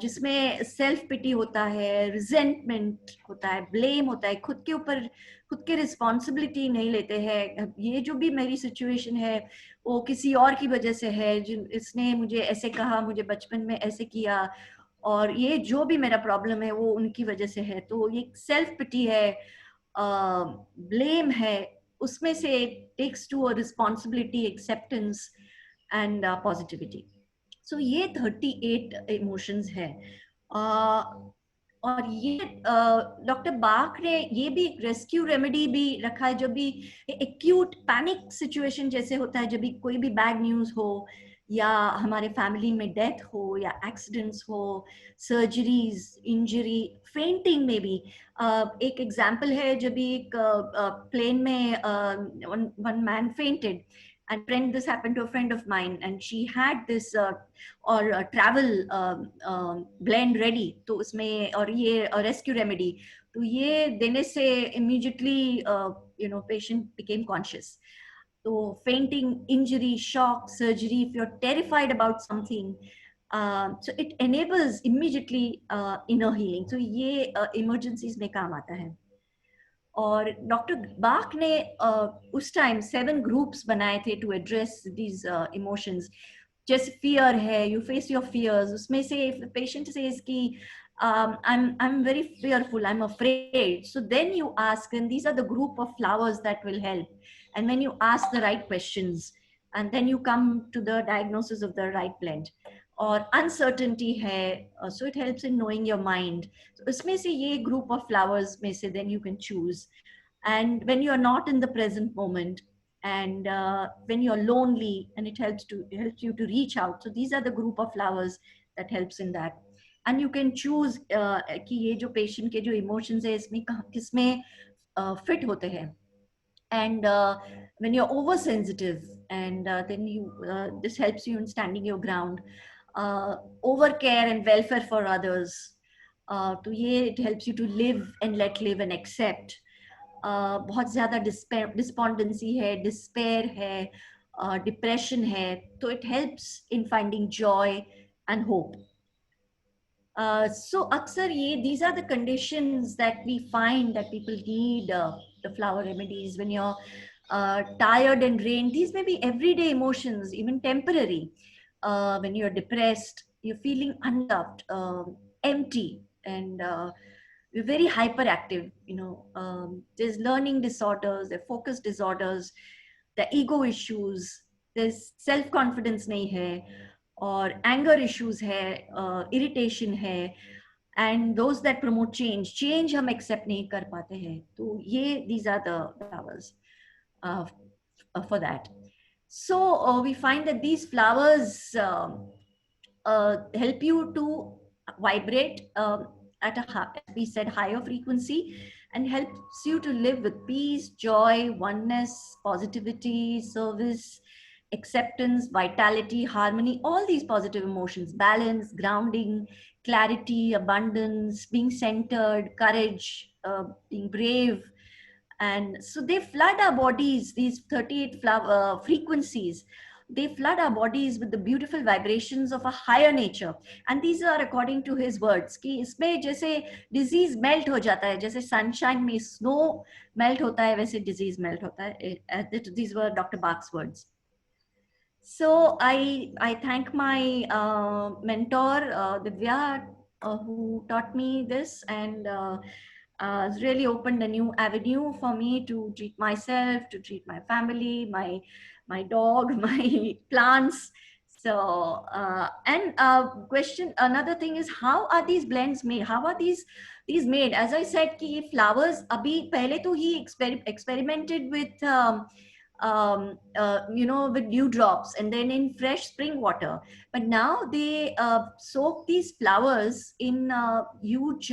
जिसमें सेल्फ पिटी होता है, रिजेंटमेंट होता है, ब्लेम होता है, खुद के ऊपर खुद के रिस्पॉन्सिबिलिटी नहीं लेते हैं, ये जो भी मेरी सिचुएशन है वो किसी और की वजह से है, इसने मुझे ऐसे कहा, मुझे बचपन में ऐसे किया, और ये जो भी मेरा प्रॉब्लम है वो उनकी वजह से है। तो ये सेल्फ पिटी है, ब्लेम है, उसमें से takes to a responsibility, acceptance and positivity. So ये 38 इमोशंस है। और ये डॉक्टर बाक ने ये भी रेस्क्यू रेमेडी भी रखा है, जब भी एक्यूट पैनिक सिचुएशन जैसे होता है, जब भी कोई भी बैड न्यूज हो, या हमारे फैमिली में डेथ हो, या एक्सीडेंट्स हो, सर्जरीज, इंजरी, फेंटिंग में भी। एक एग्जाम्पल है, जब भी एक प्लेन में one man fainted, and this happened to a friend of mine, and she had this travel blend ready, तो उसमें और ये rescue remedy, तो ये देने से immediately patient became conscious। So fainting, injury, shock, surgery, if you're terrified about something, so it enables immediately inner healing. So ये emergencies में काम आता है. और डॉक्टर बाक ने उस टाइम 7 ग्रुप्स बनाए थे टू एड्रेस दीज इमोशंस. जैसे फियर है, यू फेस योर फियर्स, उसमें से पेशेंट सेज कि I'm very fearful, I'm afraid. So then you ask, and these are the group of flowers that will help. And when you ask the right questions, and then you come to the diagnosis of the right blend. और uncertainty है, so it helps in knowing your mind. So उसमें से ये group of flowers में से then you can choose. And when you are not in the present moment, and when you're lonely, and it helps you to reach out. So these are the group of flowers that helps in that. And you can choose कि ये जो patient के जो emotions है इसमें किसमें fit होते हैं. And when you're oversensitive, and then this helps you in standing your ground. Over care and welfare for others, तो ये it helps you to live and let live and accept. बहुत ज़्यादा despondency है, despair है, depression है, तो it helps in finding joy and hope. So अक्सर ये these are the conditions that we find that people need the flower remedies. When you're tired and drained, these may be everyday emotions, even temporary. When you're depressed, you're feeling unloved, empty, and you're very hyperactive. There's learning disorders, there's focus disorders, the ego issues, there's self-confidence nahi hai, or anger issues hai, irritation hai, and those that promote change हम accept नहीं कर पाते हैं. तो ये these are the flowers for that. So we find that these flowers help you to vibrate at as we said, higher frequency, and helps you to live with peace, joy, oneness, positivity, service, acceptance, vitality, harmony, all these positive emotions, balance, grounding, clarity, abundance, being centered, courage, being brave. And so they flood our bodies, these 38 frequencies, they flood our bodies with the beautiful vibrations of a higher nature. And these are according to his words, कि इसमें जैसे disease melt हो जाता है, जैसे sunshine में snow melt होता है, वैसे disease melt होता है. These were Dr. Bach's words. So I thank my mentor, Divya, who taught me this, and it's really opened a new avenue for me to treat myself, to treat my family, my dog, my plants. So and question, another thing is, how are these blends made? How are these made? As I said, कि ये flowers अभी पहले तो he experimented with with dewdrops and then in fresh spring water. But now they soak these flowers in huge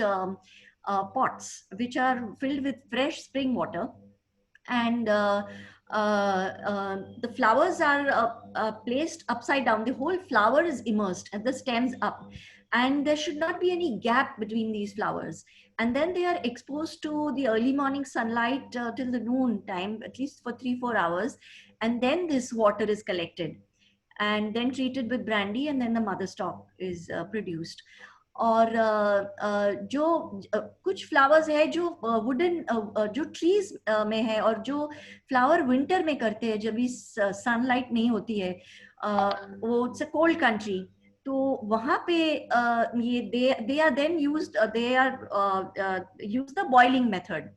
pots, which are filled with fresh spring water. And the flowers are placed upside down. The whole flower is immersed and the stems up. And there should not be any gap between these flowers. And then they are exposed to the early morning sunlight till the noon time, at least for 3-4 hours. And then this water is collected and then treated with brandy, and then the mother stock is produced. और जो कुछ flowers है जो wooden जो trees में है, और जो फ्लावर विंटर में करते हैं जब भी सनलाइट नहीं होती है, वो इट्स अ कोल्ड कंट्री, तो वहां पे ये they are then used, they are use the boiling method.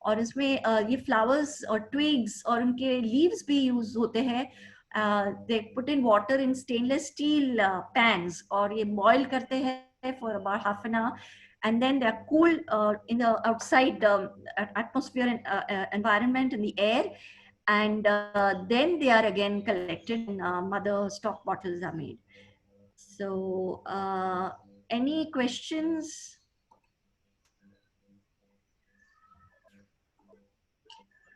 और इसमें ये फ्लावर्स और ट्विग्स और उनके लीव्स भी यूज होते हैं. They put in water in stainless steel pans, और ये बॉईल करते हैं for about half an hour, and then they are cooled in the outside atmosphere and environment in the air, and then they are again collected and mother stock bottles are made. So any questions?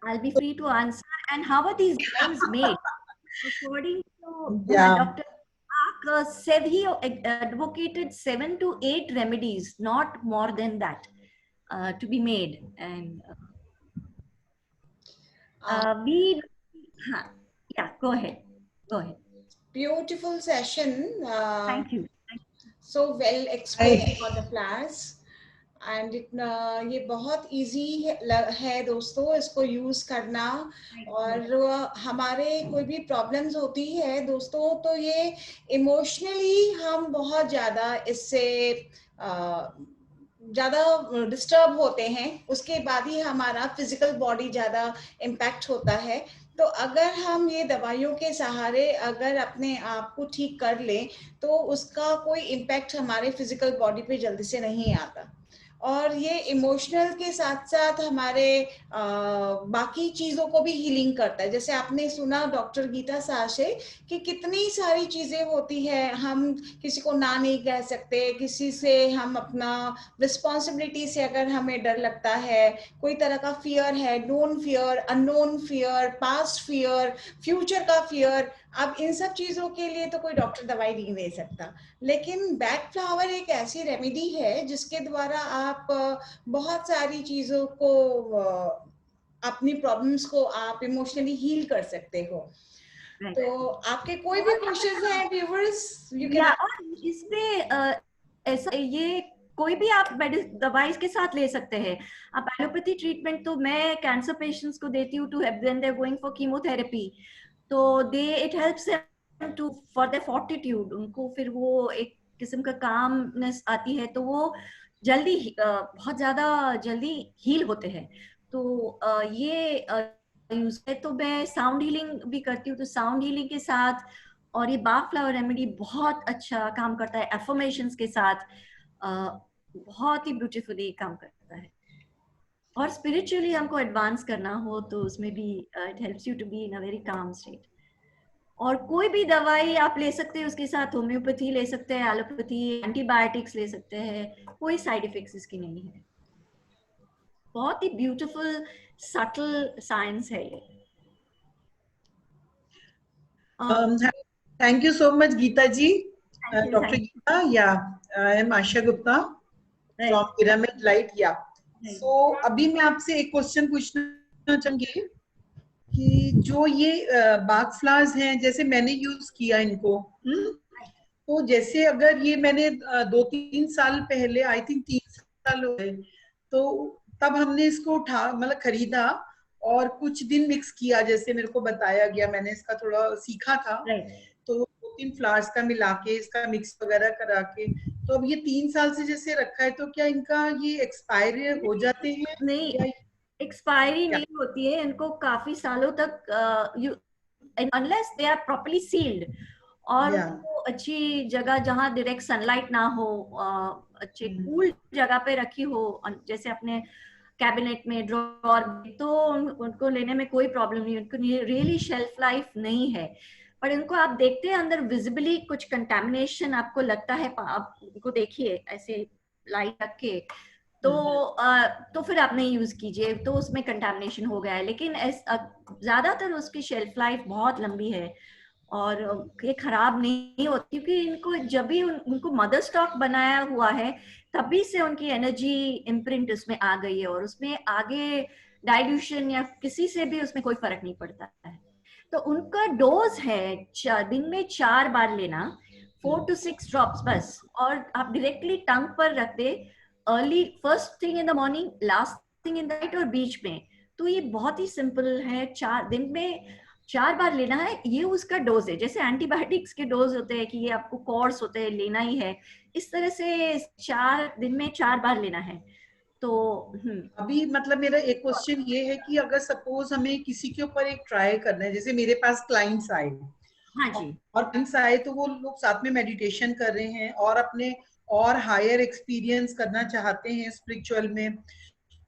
I'll be free to answer. And how are these blends made? According to Dr. said, he advocated 7 to 8 remedies, not more than that, to be made. And we Yeah, go ahead. Go ahead. Beautiful session. Thank you. So well explained for the flowers. And ये बहुत easy है दोस्तों इसको use करना। और हमारे कोई भी प्रॉब्लम्स होती है दोस्तों तो ये इमोशनली हम बहुत ज्यादा इससे ज्यादा डिस्टर्ब होते हैं, उसके बाद ही हमारा फिजिकल बॉडी ज्यादा इम्पैक्ट होता है। तो अगर हम ये दवाइयों के सहारे अगर अपने आप को ठीक कर लें तो उसका कोई इम्पैक्ट हमारे फिजिकल बॉडी पे जल्दी से नहीं आता। और ये इमोशनल के साथ साथ हमारे बाकी चीजों को भी हीलिंग करता है। जैसे आपने सुना डॉक्टर गीता शाह से कि कितनी सारी चीजें होती है, हम किसी को ना नहीं कह सकते, किसी से हम अपना रिस्पॉन्सिबिलिटी से अगर हमें डर लगता है, कोई तरह का फियर है, known fear, unknown fear, past fear, future का फियर, अब इन सब चीजों के लिए तो कोई डॉक्टर दवाई नहीं दे सकता। लेकिन बैक फ्लावर एक ऐसी रेमेडी है जिसके द्वारा आप बहुत सारी चीजों को, अपनी प्रॉब्लम्स को आप इमोशनली हील कर सकते हो। तो आपके कोई भी क्वेश्चंस हैं व्यूअर्स, यू कैन। और इसमें ऐसा ये कोई भी आप दवाई के साथ ले सकते हैं। आप एलोपैथी ट्रीटमेंट तो मैं कैंसर पेशेंट्स को देती हूँ to help when they are going for chemotherapy, तो it helps them to for their fortitude, उनको फिर वो एक किस्म का कामनेस आती है, तो वो जल्दी बहुत ज्यादा जल्दी हील होते हैं। तो ये यूज है। तो मैं साउंड हीलिंग भी करती हूँ, तो साउंड हीलिंग के साथ और ये बाग फ्लावर रेमेडी बहुत अच्छा काम करता है। एफर्मेशंस के साथ बहुत ही ब्यूटीफुली काम करता है। और स्पिरिचुअली हमको एडवांस करना हो तो उसमें भी it helps you to be in a very calm state. और कोई भी दवाई आप ले सकते हैं उसके साथ, होम्योपैथी ले सकते हैं, एलोपैथी, एंटीबायोटिक्स ले सकते हैं, कोई साइड इफेक्ट्स इसकी नहीं है। बहुत ही ब्यूटीफुल सटल साइंस है ये। Thank you so much, Geeta ji. Dr. Geeta, yeah, I am Asha Gupta from Pyramid Light, yeah. So, अभी मैं आपसे एक क्वेश्चन पूछना चाहूंगी कि जो ये बाग फ्लावर्स हैं, जैसे मैंने यूज किया इनको, तो जैसे अगर ये मैंने 2-3 साल पहले, आई थिंक 3 साल हो गए, तो तब हमने इसको उठा मतलब खरीदा और कुछ दिन मिक्स किया, जैसे मेरे को बताया गया, मैंने इसका थोड़ा सीखा था, तो 2-3 फ्लावर्स का मिला के इसका मिक्स वगैरह करा के, तो अब ये 3 साल से जैसे रखा है, तो क्या इनका ये एक्सपायर हो जाते हैं? नहीं, एक्सपायरी नहीं होती है, इनको काफी सालों तक unless they are properly sealed और वो अच्छी जगह जहाँ डायरेक्ट सनलाइट ना हो, अच्छे कूल जगह पे रखी हो, जैसे अपने कैबिनेट में, ड्रॉर में, तो उनको लेने में कोई प्रॉब्लम नहीं। उनको रियली शेल्फ लाइफ नहीं है, पर इनको आप देखते हैं अंदर विजिबली कुछ कंटामिनेशन आपको लगता है, आप उनको देखिए ऐसे लाइट रख के, तो फिर आप नहीं यूज कीजिए, तो उसमें कंटामिनेशन हो गया है। लेकिन ज्यादातर उसकी शेल्फ लाइफ बहुत लंबी है और ये खराब नहीं होती, क्योंकि इनको जब भी उनको मदर स्टॉक बनाया हुआ है तभी से उनकी एनर्जी इम्प्रिंट उसमें आ गई है और उसमें आगे डाइल्यूशन या किसी से भी उसमें कोई फर्क नहीं पड़ता है। तो उनका डोज है दिन में 4 बार लेना, 4 to 6 ड्रॉप्स बस, और आप डायरेक्टली टंग पर रख दे, early first thing in the morning, last thing in the night और बीच में। तो ये बहुत ही सिंपल है, 4 दिन में 4 बार लेना है, ये उसका डोज है। जैसे एंटीबायोटिक्स के डोज होते हैं कि ये आपको कोर्स होते हैं, लेना ही है, इस तरह से 4 दिन में 4 बार लेना है। तो अभी मतलब मेरा एक क्वेश्चन ये है कि अगर सपोज हमें किसी के ऊपर एक ट्राई करना है, जैसे मेरे पास क्लाइंट्स आए, हाँ जी, और क्लाइंट्स आए तो वो लोग साथ में मेडिटेशन कर रहे हैं और अपने और हायर एक्सपीरियंस करना चाहते हैं स्पिरिचुअल में,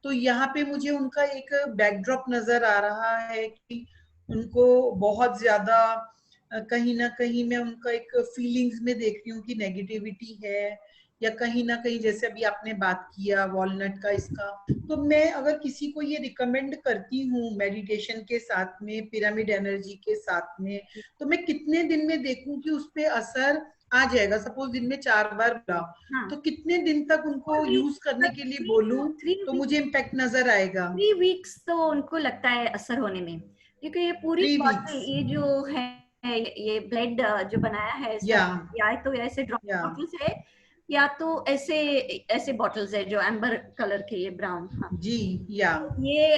तो यहाँ पे मुझे उनका एक बैकड्रॉप नजर आ रहा है कि उनको बहुत ज्यादा कहीं ना कहीं मैं उनका एक फीलिंग्स में देख रही हूँ कि नेगेटिविटी है, या कहीं ना कहीं जैसे अभी आपने बात किया वॉलनट का इसका, तो मैं अगर किसी को ये रिकमेंड करती हूँ मेडिटेशन के साथ में, पिरामिड एनर्जी के साथ में, तो मैं कितने दिन में देखूं कि उस पर असर आ जाएगा? सपोज दिन में 4 बार बोला, तो कितने दिन तक उनको यूज करने के लिए बोलूं तो मुझे इम्पैक्ट नजर आएगा? 3 वीक्स तो उनको लगता है असर होने में, क्योंकि ये पूरी 3 बॉटल, weeks. ये जो है ये ब्लेड जो बनाया है इसका, Yeah, या तो ऐसे ड्रॉप yeah. बॉटल्स है या तो ऐसे ऐसे बॉटल्स है जो एम्बर कलर के, ये ब्राउन। हाँ, जी, yeah. ये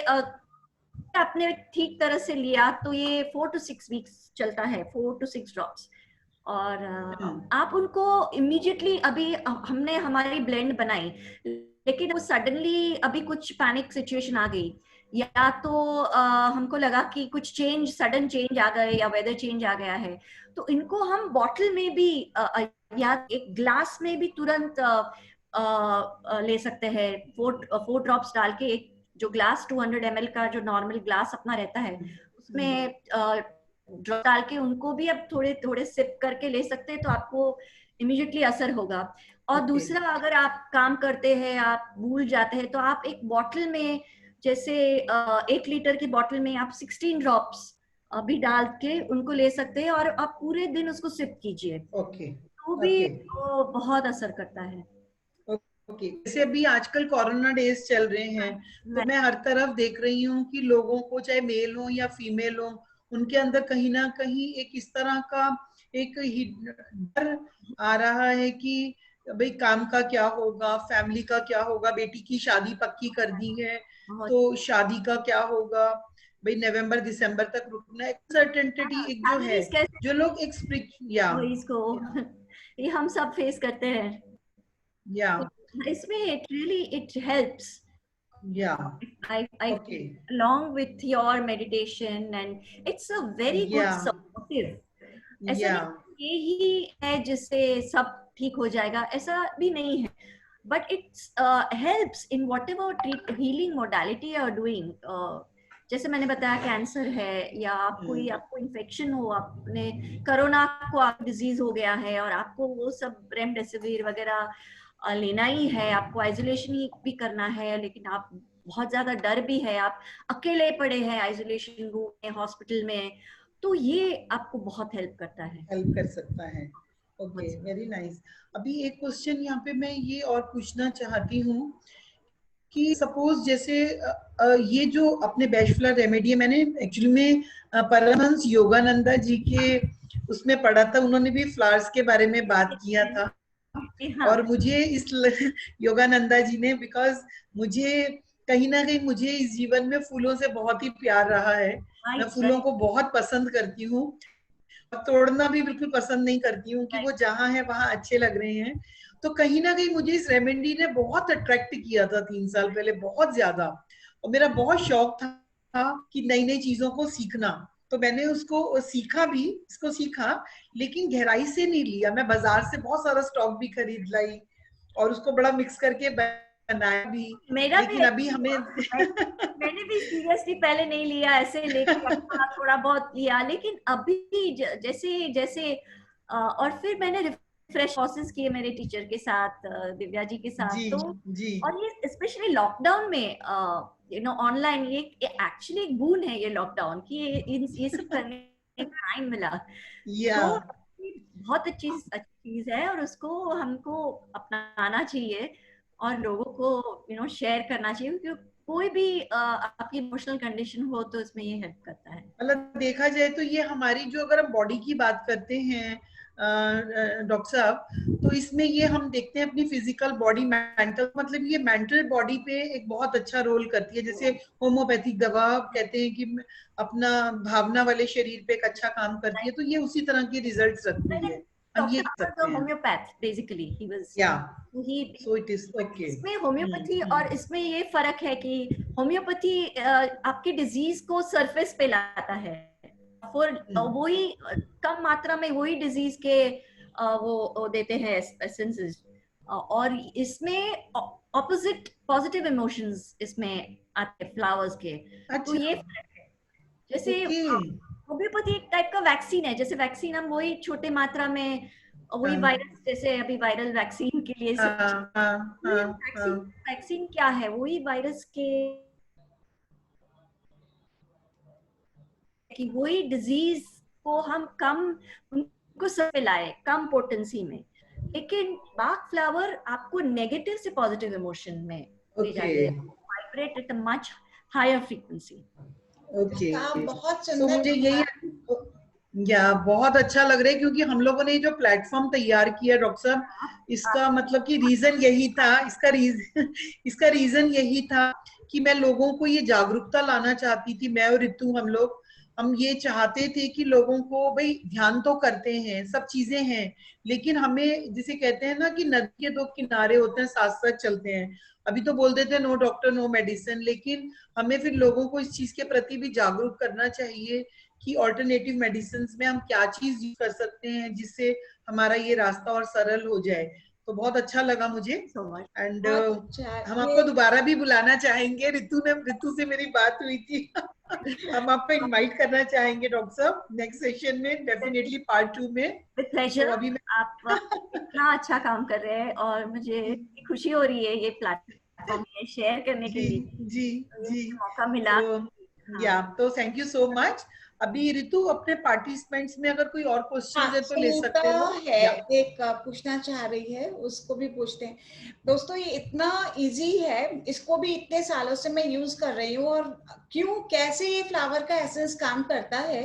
आपने ठीक तरह से लिया तो ये 4 to 6 वीक्स चलता है, 4 to 6 ड्रॉप्स। और आप उनको इमीडिएटली, अभी हमने हमारी ब्लेंड बनाई, लेकिन वो सडनली अभी कुछ पैनिक सिचुएशन आ गई, या तो हमको लगा कि कुछ चेंज, सडन चेंज आ गए या वेदर चेंज आ गया है, तो इनको हम बॉटल में भी या एक ग्लास में भी तुरंत ले सकते हैं। 4 ड्रॉप्स डाल के, एक जो ग्लास 200 ml का जो नॉर्मल ग्लास अपना रहता है उसमें ड्रॉप डाल के उनको भी अब थोड़े थोड़े सिप करके ले सकते हैं, तो आपको इमीडिएटली असर होगा। और दूसरा, अगर आप काम करते हैं, आप भूल जाते हैं, तो आप एक बॉटल में, जैसे 1 लीटर की बॉटल में आप 16 ड्रॉप्स भी डाल के उनको ले सकते हैं और आप पूरे दिन उसको सिप कीजिए, ओके, तो भी वो बहुत असर करता है। ओके। जैसे अभी आजकल कोरोना डेज चल रहे हैं, तो मैं हर तरफ देख रही हूँ कि लोगों को, चाहे मेल हो या फीमेल हो, उनके अंदर कहीं ना कहीं एक इस तरह का एक डर आ रहा है कि भाई काम का क्या होगा, फैमिली का क्या होगा, बेटी की शादी पक्की कर दी है तो शादी का क्या होगा, भाई नवंबर दिसंबर तक रुकना है, सर्टेनिटी एक जो है, जो लोग एक या इसको ये हम सब फेस करते हैं। या इसमें it helps. Yeah. I Okay. along with your meditation, and it's a very good Yeah. supportive. ऐसा Yeah. नहीं ये ही है जिससे सब ठीक हो जाएगा, ऐसा भी नहीं है, but it helps in whatever healing modality you are doing. जैसे मैंने बताया, कैंसर है या कोई आपको इन्फेक्शन हो, आपने कोरोना को आप डिजीज हो गया है और आपको वो सब रेमडेसिविर वगैरह लेना ही है, आपको आइसोलेशन ही भी करना है, लेकिन आप बहुत ज्यादा डर भी है, आप अकेले पड़े हैं आइसोलेशन रूम में, हॉस्पिटल में, तो ये आपको बहुत हेल्प करता है, हेल्प कर सकता है। Okay, very nice. अभी एक क्वेश्चन यहाँ पे मैं ये और पूछना चाहती हूँ कि सपोज जैसे ये जो अपने बैचलर रेमेडी, मैंने एक्चुअली में परमहंस योगानंदा जी के उसमें पढ़ा था, उन्होंने भी फ्लावर्स के बारे में बात किया था। और मुझे इस योगानंदा जी ने, बिकॉज मुझे कहीं ना कहीं मुझे इस जीवन में फूलों से बहुत ही प्यार रहा है, मैं फूलों को बहुत पसंद करती हूँ, तोड़ना भी बिल्कुल पसंद नहीं करती हूँ कि वो जहाँ है वहां अच्छे लग रहे हैं। तो कहीं ना कहीं मुझे इस रेमेडी ने बहुत अट्रैक्ट किया था 3 साल पहले, बहुत ज्यादा, और मेरा बहुत शौक था कि नई नई चीजों को सीखना, तो मैंने उसको सीखा भी, इसको सीखा, लेकिन गहराई से नहीं लिया। मैं बाजार से बहुत सारा स्टॉक भी खरीद लाई और उसको बड़ा मिक्स करके बनाया भी, लेकिन अभी हमें मैंने भी सीरियसली पहले नहीं लिया, ऐसे लेके थोड़ा बहुत लिया, लेकिन अभी जैसे जैसे और फिर मैंने रिफ्रेश कोर्सेज किए मेरे टीचर के साथ, दिव्या जी के साथ, जी, तो जी. और ये स्पेशली लॉकडाउन में ऑनलाइन, ये एक्चुअली एक बून है ये लॉकडाउन की, ये सब करने का टाइम मिला, तो बहुत अच्छी चीज है और उसको हमको अपनाना चाहिए और लोगों को शेयर करना चाहिए, क्योंकि कोई भी आपकी इमोशनल कंडीशन हो तो इसमें ये हेल्प करता है। मतलब देखा जाए तो ये हमारी, जो अगर हम बॉडी की बात करते हैं डॉक्टर साहब, तो इसमें ये हम देखते हैं अपनी फिजिकल बॉडी, मेंटल, मतलब ये मेंटल बॉडी पे एक बहुत अच्छा रोल करती है। जैसे होम्योपैथिक दवा कहते हैं कि अपना भावना वाले शरीर पे एक अच्छा काम करती है, तो ये उसी तरह के रिजल्ट्स रखती है, हम ये कह सकते हैं। Homeopath basically he was, so it is okay. इसमें होम्योपैथी और इसमें ये फर्क है कि होम्योपैथी आपके डिजीज को सरफेस पे लाता है, और वही कम मात्रा में वही डिजीज के वो देते हैं एसेंसेस, और इसमें ऑपोजिट पॉजिटिव इमोशंस इसमें आते हैं फ्लावर्स के। तो ये फर्क है। जैसे होम्योपैथी एक टाइप का वैक्सीन है, जैसे वैक्सीन हम वही छोटे मात्रा में, वही वायरस, जैसे अभी वायरल वैक्सीन के लिए वैक्सीन क्या है, वही वायरस के, कि वही डिजीज को हम कम उनको सब लाए, कम पोटेंसी में, लेकिन बाग फ्लावर आपको नेगेटिव से पॉजिटिव इमोशन में ले जाते हैं, vibrate at a much higher frequency. Okay. काम बहुत सो सुंदर मुझे किया। यही या बहुत अच्छा लग रहा है, क्योंकि हम लोगों ने जो प्लेटफॉर्म तैयार किया डॉक्टर साहब, इसका मतलब कि रीजन यही था, इसका रीजन यही था कि मैं लोगों को ये जागरूकता लाना चाहती थी। मैं और रितु हम ये चाहते थे कि लोगों को, भाई ध्यान तो करते हैं, सब चीजें हैं, लेकिन हमें जिसे कहते हैं ना कि नदी के दो किनारे होते हैं, साथ साथ चलते हैं। अभी तो बोल देते हैं नो डॉक्टर नो मेडिसिन, लेकिन हमें फिर लोगों को इस चीज के प्रति भी जागरूक करना चाहिए कि ऑल्टरनेटिव मेडिसिन में हम क्या चीज यूज कर सकते हैं जिससे हमारा ये रास्ता और सरल हो जाए। तो बहुत अच्छा लगा मुझे। so much. एंड बहुत अच्छा हम ये। आपको दोबारा भी बुलाना चाहेंगे। रितु से मेरी बात हुई थी। हम आपको इनवाइट करना चाहेंगे डॉक्टर साहब नेक्स्ट सेशन में, डेफिनेटली पार्ट 2 में। विद तो प्लेजर। अभी आप इतना अच्छा काम कर रहे हैं और मुझे खुशी हो रही है ये प्लेटफॉर्म ये शेयर करने के जी लिए, जी तो ये जी। मुझे मौका मिला। तो हाँ, या तो थैंक यू सो मच। अभी रितु अपने पार्टिसिपेंट्स में अगर कोई और क्वेश्चन हाँ, है तो ले सुनीता सकते हो। है, या एक पूछना चाह रही है, उसको भी पूछते हैं। दोस्तों ये इतना इजी है, इसको भी इतने सालों से मैं यूज कर रही हूँ। और क्यों, कैसे ये फ्लावर का एसेंस काम करता है,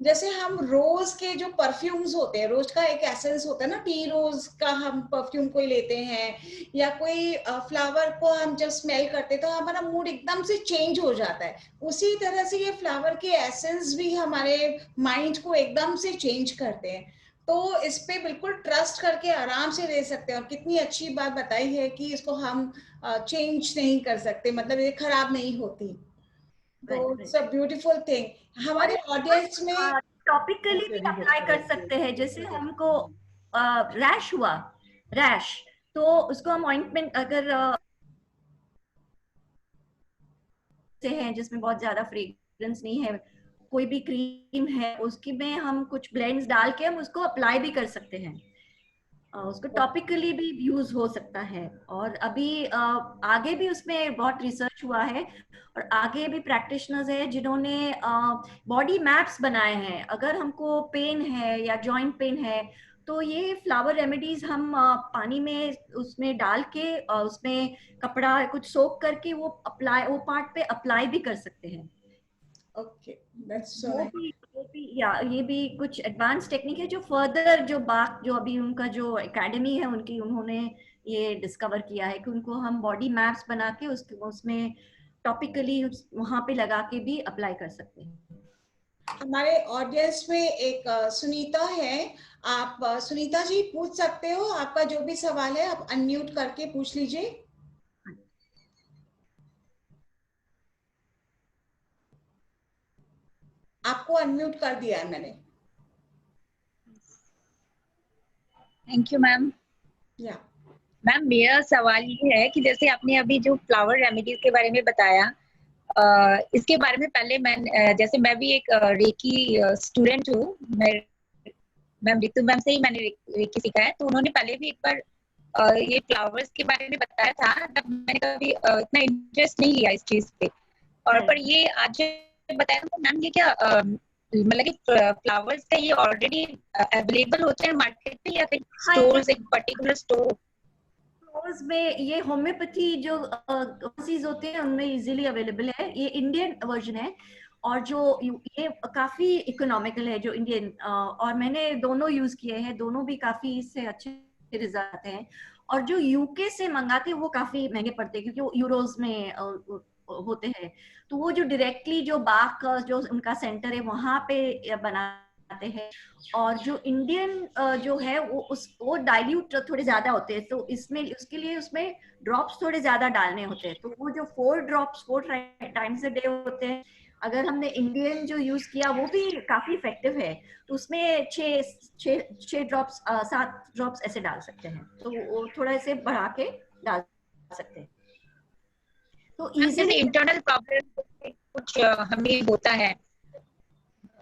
जैसे हम रोज के जो परफ्यूम्स होते हैं, रोज का एक एसेंस होता है ना, टी रोज का हम परफ्यूम कोई लेते हैं, या कोई फ्लावर को हम जब स्मेल करते हैं तो हमारा मूड एकदम से चेंज हो जाता है। उसी तरह से ये फ्लावर के एसेंस भी हमारे माइंड को एकदम से चेंज करते हैं। तो इस पे बिल्कुल ट्रस्ट करके आराम से ले सकते हैं। और कितनी अच्छी बात बताई है कि इसको हम चेंज नहीं कर सकते, मतलब ये खराब नहीं होती। तो right it's right. A beautiful thing. और हमारे ऑडियंस में टॉपिकली भी अप्लाई कर सकते हैं, जैसे हमको रैश हुआ, रैश, तो उसको हम ऑइंटमेंट अगर से हैं जिसमें बहुत ज्यादा फ्रेग्रेंस नहीं है, कोई भी क्रीम है उसकी में हम कुछ ब्लेंड्स डाल के हम उसको अप्लाई भी कर सकते हैं। उसको टॉपिकली भी यूज हो सकता है। और अभी आगे भी उसमें बहुत रिसर्च हुआ है और आगे भी प्रैक्टिशनर्स है जिन्होंने बॉडी मैप्स बनाए हैं। अगर हमको पेन है या जॉइंट पेन है तो ये फ्लावर रेमेडीज हम पानी में उसमें डाल के उसमें कपड़ा कुछ सोक करके वो पार्ट पे अप्लाई भी कर सकते हैं। ओके, दैट्स सो वो नाइस। भी वो भी या ये भी कुछ एडवांस टेक्निक है जो फर्दर जो बात जो अभी उनका जो एकेडमी है उनकी, उन्होंने ये डिस्कवर किया है कि उनको हम बॉडी मैप्स बना के उसमें टॉपिकली वहां पे लगा के भी अप्लाई कर सकते हैं। हमारे ऑडियंस में एक सुनीता है। आप सुनीता जी पूछ सकते हो, आपका जो भी सवाल है आप अनम्यूट करके पूछ लीजिए। आपको अनम्यूट कर दिया है मैंने। Thank you ma'am. या मैम मेरा सवाल ये है कि जैसे आपने अभी जो फ्लावर रेमेडीज के बारे में बताया, इसके बारे में पहले मैं जैसे मैं भी एक रेकी स्टूडेंट हूँ। मैं मैम रितु मैम से ही मैंने रेकी सीखा है। तो उन्होंने पहले भी एक बार ये फ्लावर्स के बारे में बताया था, तब मैंने कभी इतना इंटरेस्ट नहीं लिया इस चीज पे। और पर ये आज बताया तो मैम, ये क्या मतलब कि फ्लावर्स का ये ऑलरेडी अवेलेबल होते हैं मार्केट में, या फिर स्टोर्स, एक पर्टिकुलर स्टोर में ये होम्योपैथी जो चीज होते हैं उनमें इजीली अवेलेबल है। ये इंडियन वर्जन है और जो ये काफी इकोनॉमिकल है जो इंडियन, और मैंने दोनों यूज किए हैं, दोनों भी काफी इससे अच्छे रिजल्ट हैं। और जो यूके से मंगाते हैं वो काफी महंगे पड़ते हैं क्योंकि वो यूरोज में होते हैं। तो वो जो डायरेक्टली जो बाग जो उनका सेंटर है वहां पे बनाते हैं। और जो इंडियन जो है वो डाइल्यूट थोड़े ज्यादा होते हैं, तो इसमें उसके लिए उसमें ड्रॉप्स थोड़े ज्यादा डालने होते हैं। तो वो जो 4 ड्रॉप्स 4 टाइम्स अ डे होते हैं, अगर हमने इंडियन जो यूज किया वो भी काफी इफेक्टिव है। तो उसमें 6 ड्रॉप्स 7 ड्रॉप्स ऐसे डाल सकते हैं, तो वो थोड़ा ऐसे बढ़ा के डाल सकते हैं। तो जैसे इजीली इंटरनल प्रॉब्लम कुछ हमें होता है,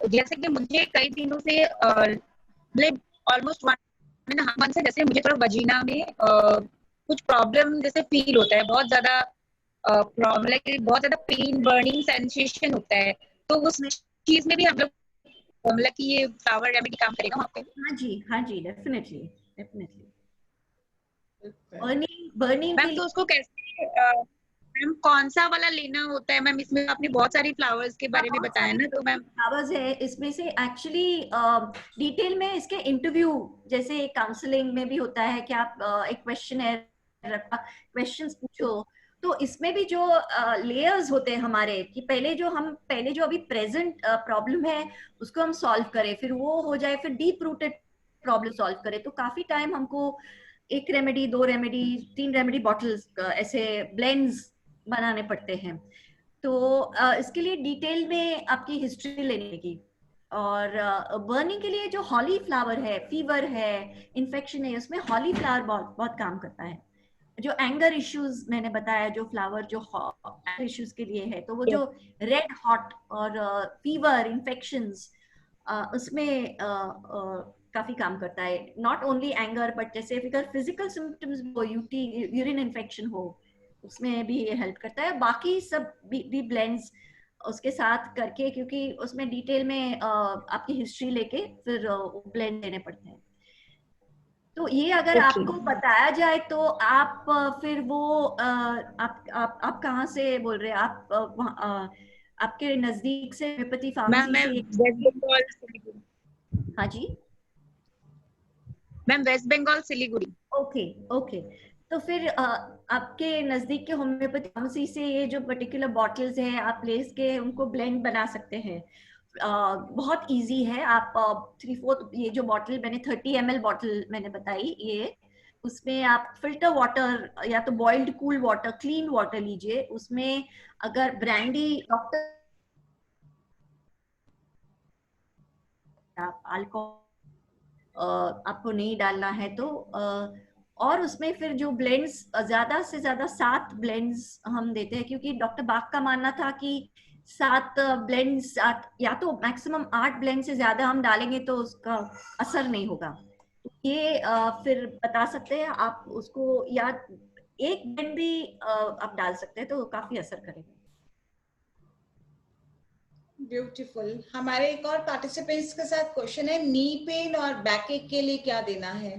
जैसे कि मुझे कई दिनों से मतलब ऑलमोस्ट 1.5 मंथ से जैसे मुझे थोड़ा वजीना में कुछ प्रॉब्लम जैसे फील होता है, बहुत ज्यादा प्रॉब्लम, बहुत ज्यादा पेन, बर्निंग सेंसेशन होता है। तो उस चीज में भी हम लोग मतलब कि ये फ्लावर रेमेडी काम करेगा वहाँ पे? हाँ जी डेफिनेटली डेफिनेटली। बर्निंग के मैम लिए तो उसको कैसे मैम कौन सा वाला लेना होता है मैम? इसमें आपने बहुत सारी फ्लावर्स के बारे में बताया ना, तो मैम फ्लावर्स है इसमें से एक्चुअली डिटेल में इसके इंटरव्यू जैसे काउंसलिंग में भी होता है कि आप एक क्वेश्चन है, क्वेश्चंस पूछो, तो इसमें भी जो लेयर्स होते हैं हमारे कि पहले जो अभी प्रेजेंट प्रॉब्लम है उसको हम सॉल्व करें, फिर वो हो जाए, फिर डीप रूटेड प्रॉब्लम सॉल्व करें, तो काफी टाइम हमको एक रेमेडी, दो रेमेडी, तीन रेमेडी बॉटल्स ऐसे ब्लेंड्स बनाने पड़ते हैं। तो इसके लिए डिटेल में आपकी हिस्ट्री लेने की, और बर्निंग के लिए जो हॉली फ्लावर है, फीवर है, इन्फेक्शन है, उसमें हॉली फ्लावर बहुत बहुत काम करता है। जो एंगर इश्यूज मैंने बताया, जो फ्लावर जो एंगर इश्यूज के लिए है, तो वो जो रेड हॉट और फीवर इन्फेक्शंस उसमें काफी काम करता है। नॉट ओनली एंगर बट जैसे अगर फिजिकल सिम्टम्स हो, यूरिन इन्फेक्शन हो, उसमें भी ये हेल्प करता है। बाकी सब भी ब्लेंड्स उसके साथ करके, क्योंकि उसमें डिटेल में आपकी हिस्ट्री लेके फिर ब्लेंड देने पड़ते हैं। तो ये अगर आपको बताया जाए तो आप फिर वो आप कहाँ से बोल रहे हैं? आप आपके नजदीक से होम्योपैथी मैम फार्मेसी मैं से? वेस्ट बंगाल सिलीगुड़ी। हाँ जी, ma'am West Bengal Siliguri. Okay okay. तो फिर आपके नजदीक के होम्योपैथी फार्मेसी से ये जो पर्टिकुलर बॉटल्स हैं आप ले के उनको ब्लेंड बना सकते हैं। बहुत इजी है। आप 3/4 ये जो बॉटल मैंने 30 ml बॉटल मैंने बताई, ये उसमें आप फिल्टर वाटर या तो boiled cool water, clean water लीजिए। उसमें अगर ब्रांडी डॉक्टर अल्कोहल आपको नहीं डालना है तो और उसमें फिर जो ब्लेंड्स, ज्यादा से ज्यादा 7 ब्लेंड्स हम देते हैं, क्योंकि डॉक्टर बाग का मानना था कि 7 ब्लेंड्स या तो मैक्सिमम 8 ब्लेंड से ज्यादा हम डालेंगे तो उसका असर नहीं होगा। ये फिर बता सकते हैं आप उसको, या एक ब्लेंड भी आप डाल सकते हैं तो काफी असर करेगा। ब्यूटीफुल। हमारे एक और पार्टिसिपेंट्स के साथ क्वेश्चन है, नी पेन और बैक एक के लिए क्या देना है?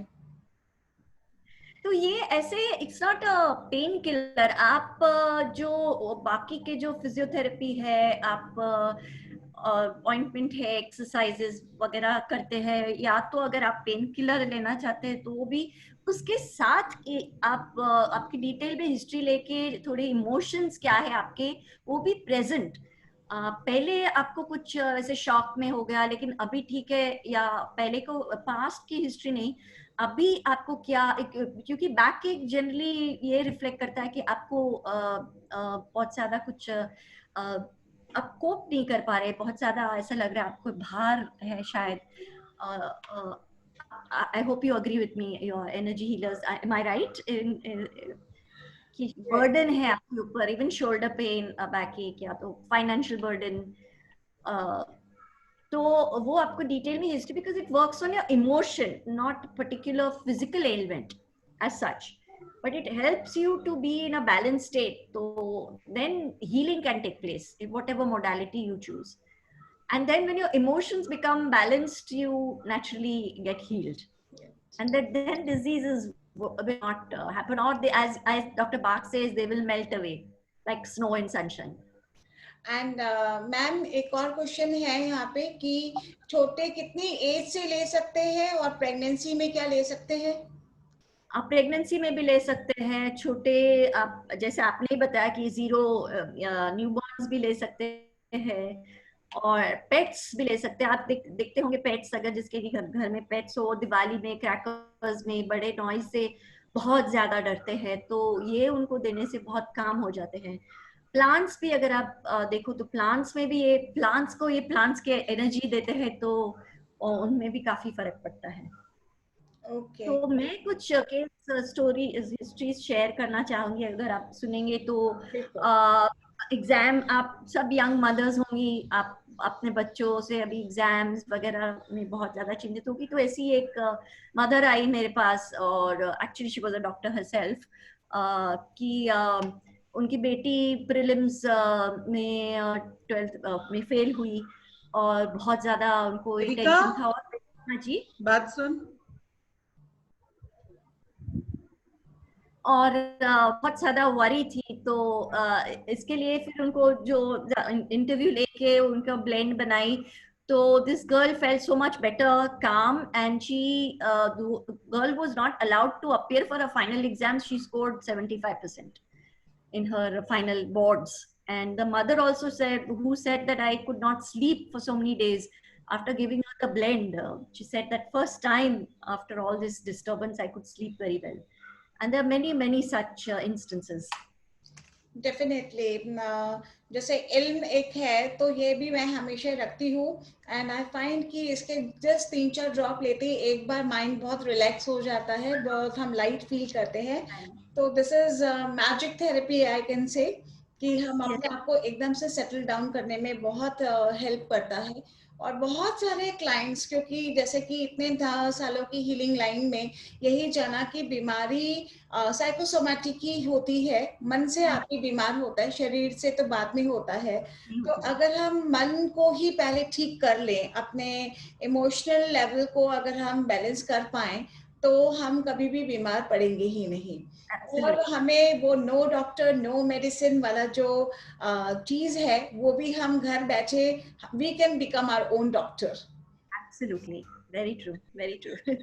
तो ये ऐसे it's not a pain killer. आप जो बाकी के जो फिजियोथेरेपी है, आप ऑइंटमेंट है, एक्सरसाइजेस वगैरह करते हैं, या तो अगर आप पेन किलर लेना चाहते हैं तो वो भी उसके साथ आप आपकी डिटेल में हिस्ट्री लेके थोड़े इमोशंस क्या है आपके, वो भी प्रेजेंट। पहले आपको कुछ ऐसे शॉक में हो गया लेकिन अभी ठीक है, या पहले को पास्ट की हिस्ट्री नहीं, अभी आपको क्या क्योंकि बैक एक जनरली ये रिफ्लेक्ट करता है कि आपको बहुत ज्यादा कुछ आप कोप नहीं कर पा रहे, बहुत ज्यादा ऐसा लग रहा है आपको भार है शायद। I hope you agree with me, your energy healers, am I right in कि बर्डन है आपके ऊपर, इवन शोल्डर पेन, बैक एक, या तो फाइनेंशियल बर्डन, तो वो आपको डिटेल में history, because it works on your emotion, not particular physical element as such, but it helps you to be in a balanced state, so then healing can take place in whatever modality you choose. And then when your emotions become balanced, you naturally get healed, and that then diseases will not happen, or they, as Dr. Bach says, they will melt away like snow in sunshine. And ma'am एक और question है यहाँ पे कि छोटे कितनी as से ले सकते हैं और प्रेगनेंसी में क्या ले सकते हैं? आप प्रेगनेंसी में भी ले सकते हैं छोटे, आप जैसे आपने ही बताया कि 0 न्यूबॉर्न्स भी ले सकते हैं, और पेट्स भी ले सकते हैं। आप देखते होंगे पेट्स, अगर जिसके भी घर में पेट्स हो, दिवाली में क्रैकर्स में बड़े नॉइज से बहुत ज्यादा डरते हैं, तो ये उनको देने से बहुत काम हो जाते हैं। प्लांट्स भी अगर आप देखो तो प्लांट्स में भी ये प्लांट्स के एनर्जी देते हैं, तो उनमें भी काफी फर्क पड़ता है। ओके तो मैं कुछ केस स्टोरी हिस्ट्रीज शेयर करना चाहूंगी, अगर आप सुनेंगे तो। एग्जाम, आप सब यंग मदर्स होंगी, आप अपने बच्चों से अभी एग्जाम्स वगैरह में बहुत ज्यादा चिंतित होगी, तो ऐसी एक मदर आई मेरे पास, और actually she was a doctor herself, कि उनकी बेटी प्रीलिम्स में 12th में फेल हुई, और बहुत ज्यादा उनको टेंशन था। और हाँ जी, बात सुन। और बहुत ज़्यादा वरी थी, तो इसके लिए फिर उनको जो इंटरव्यू लेके उनका ब्लेंड बनाई, तो this girl felt so much better, calm, and the girl was not allowed to appear for a final exam. She scored 75% in her final boards, and the mother also said, who said that I could not sleep for so many days after giving her the blend. She said that first time after all this disturbance I could sleep very well. And there are many such instances. Definitely जैसे इल्म एक है तो ये भी मैं हमेशा रखती हूँ, एंड आई फाइंड कि इसके जस्ट 3-4 ड्रॉप लेते ही एक बार माइंड बहुत रिलैक्स हो जाता है, बहुत हम लाइट फील करते हैं. तो this is magic therapy I can say, कि हम अपने आप को एकदम से सेटल डाउन करने में बहुत हेल्प करता है. और बहुत सारे क्लाइंट्स, क्योंकि जैसे कि इतने सालों की हीलिंग लाइन में यही जाना कि बीमारी साइकोसोमैटिक ही होती है, मन से आपकी बीमार होता है, शरीर से तो बाद में होता है. तो अगर हम मन को ही पहले ठीक कर लें, अपने इमोशनल लेवल को अगर हम बैलेंस कर पाएं, तो हम कभी भी बीमार पड़ेंगे ही नहीं. और हमें वो नो डॉक्टर नो मेडिसिन वाला जो चीज है, वो भी हम घर बैठे we can become our own doctor. Absolutely, very true, very true.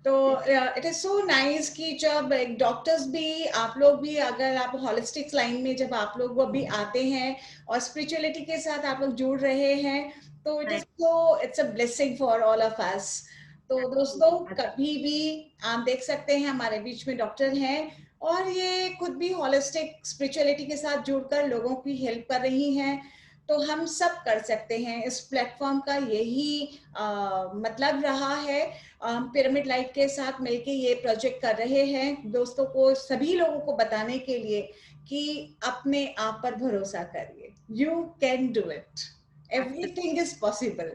तो इट इज सो नाइस कि जब एक डॉक्टर्स भी, आप लोग भी, अगर आप हॉलिस्टिक्स लाइन में जब आप लोग वो भी आते हैं और स्पिरिचुअलिटी के साथ आप लोग जुड़ रहे हैं, तो it is so, it's a blessing for all of us. तो दोस्तों, कभी भी आप देख सकते हैं हमारे बीच में डॉक्टर हैं, और ये खुद भी हॉलिस्टिक स्पिरिचुअलिटी के साथ जुड़कर लोगों की हेल्प कर रही हैं. तो हम सब कर सकते हैं. इस प्लेटफॉर्म का यही मतलब रहा है. पिरामिड लाइट के साथ मिलके ये प्रोजेक्ट कर रहे हैं, दोस्तों को, सभी लोगों को बताने के लिए कि अपने आप पर भरोसा करिए. You can do it. Everything is possible.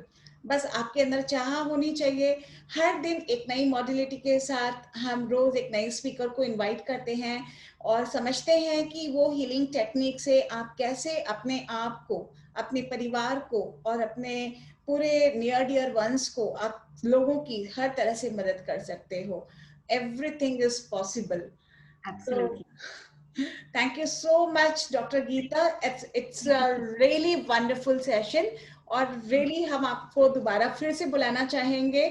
बस आपके अंदर चाह होनी चाहिए. हर दिन एक नई मॉड्यूलिटी के साथ हम रोज एक नई स्पीकर को इनवाइट करते हैं और समझते हैं कि वो हीलिंग टेक्निक से आप कैसे अपने आप को, अपने परिवार को और अपने पूरे नियर डियर वंस को, आप लोगों की हर तरह से मदद कर सकते हो. Everything is possible. Absolutely. Thank you so much, Dr. Geeta. It's a really wonderful session. और really हम आपको दोबारा फिर से बुलाना चाहेंगे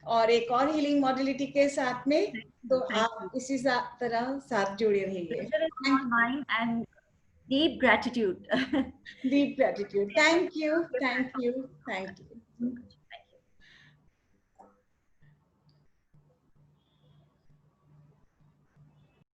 और एक और हीलिंग मॉड्यूलिटी के साथ में. तो आप इसी तरह साथ जुड़े रहिए. Mine and deep gratitude. Deep gratitude. Thank you. Thank you. Thank you.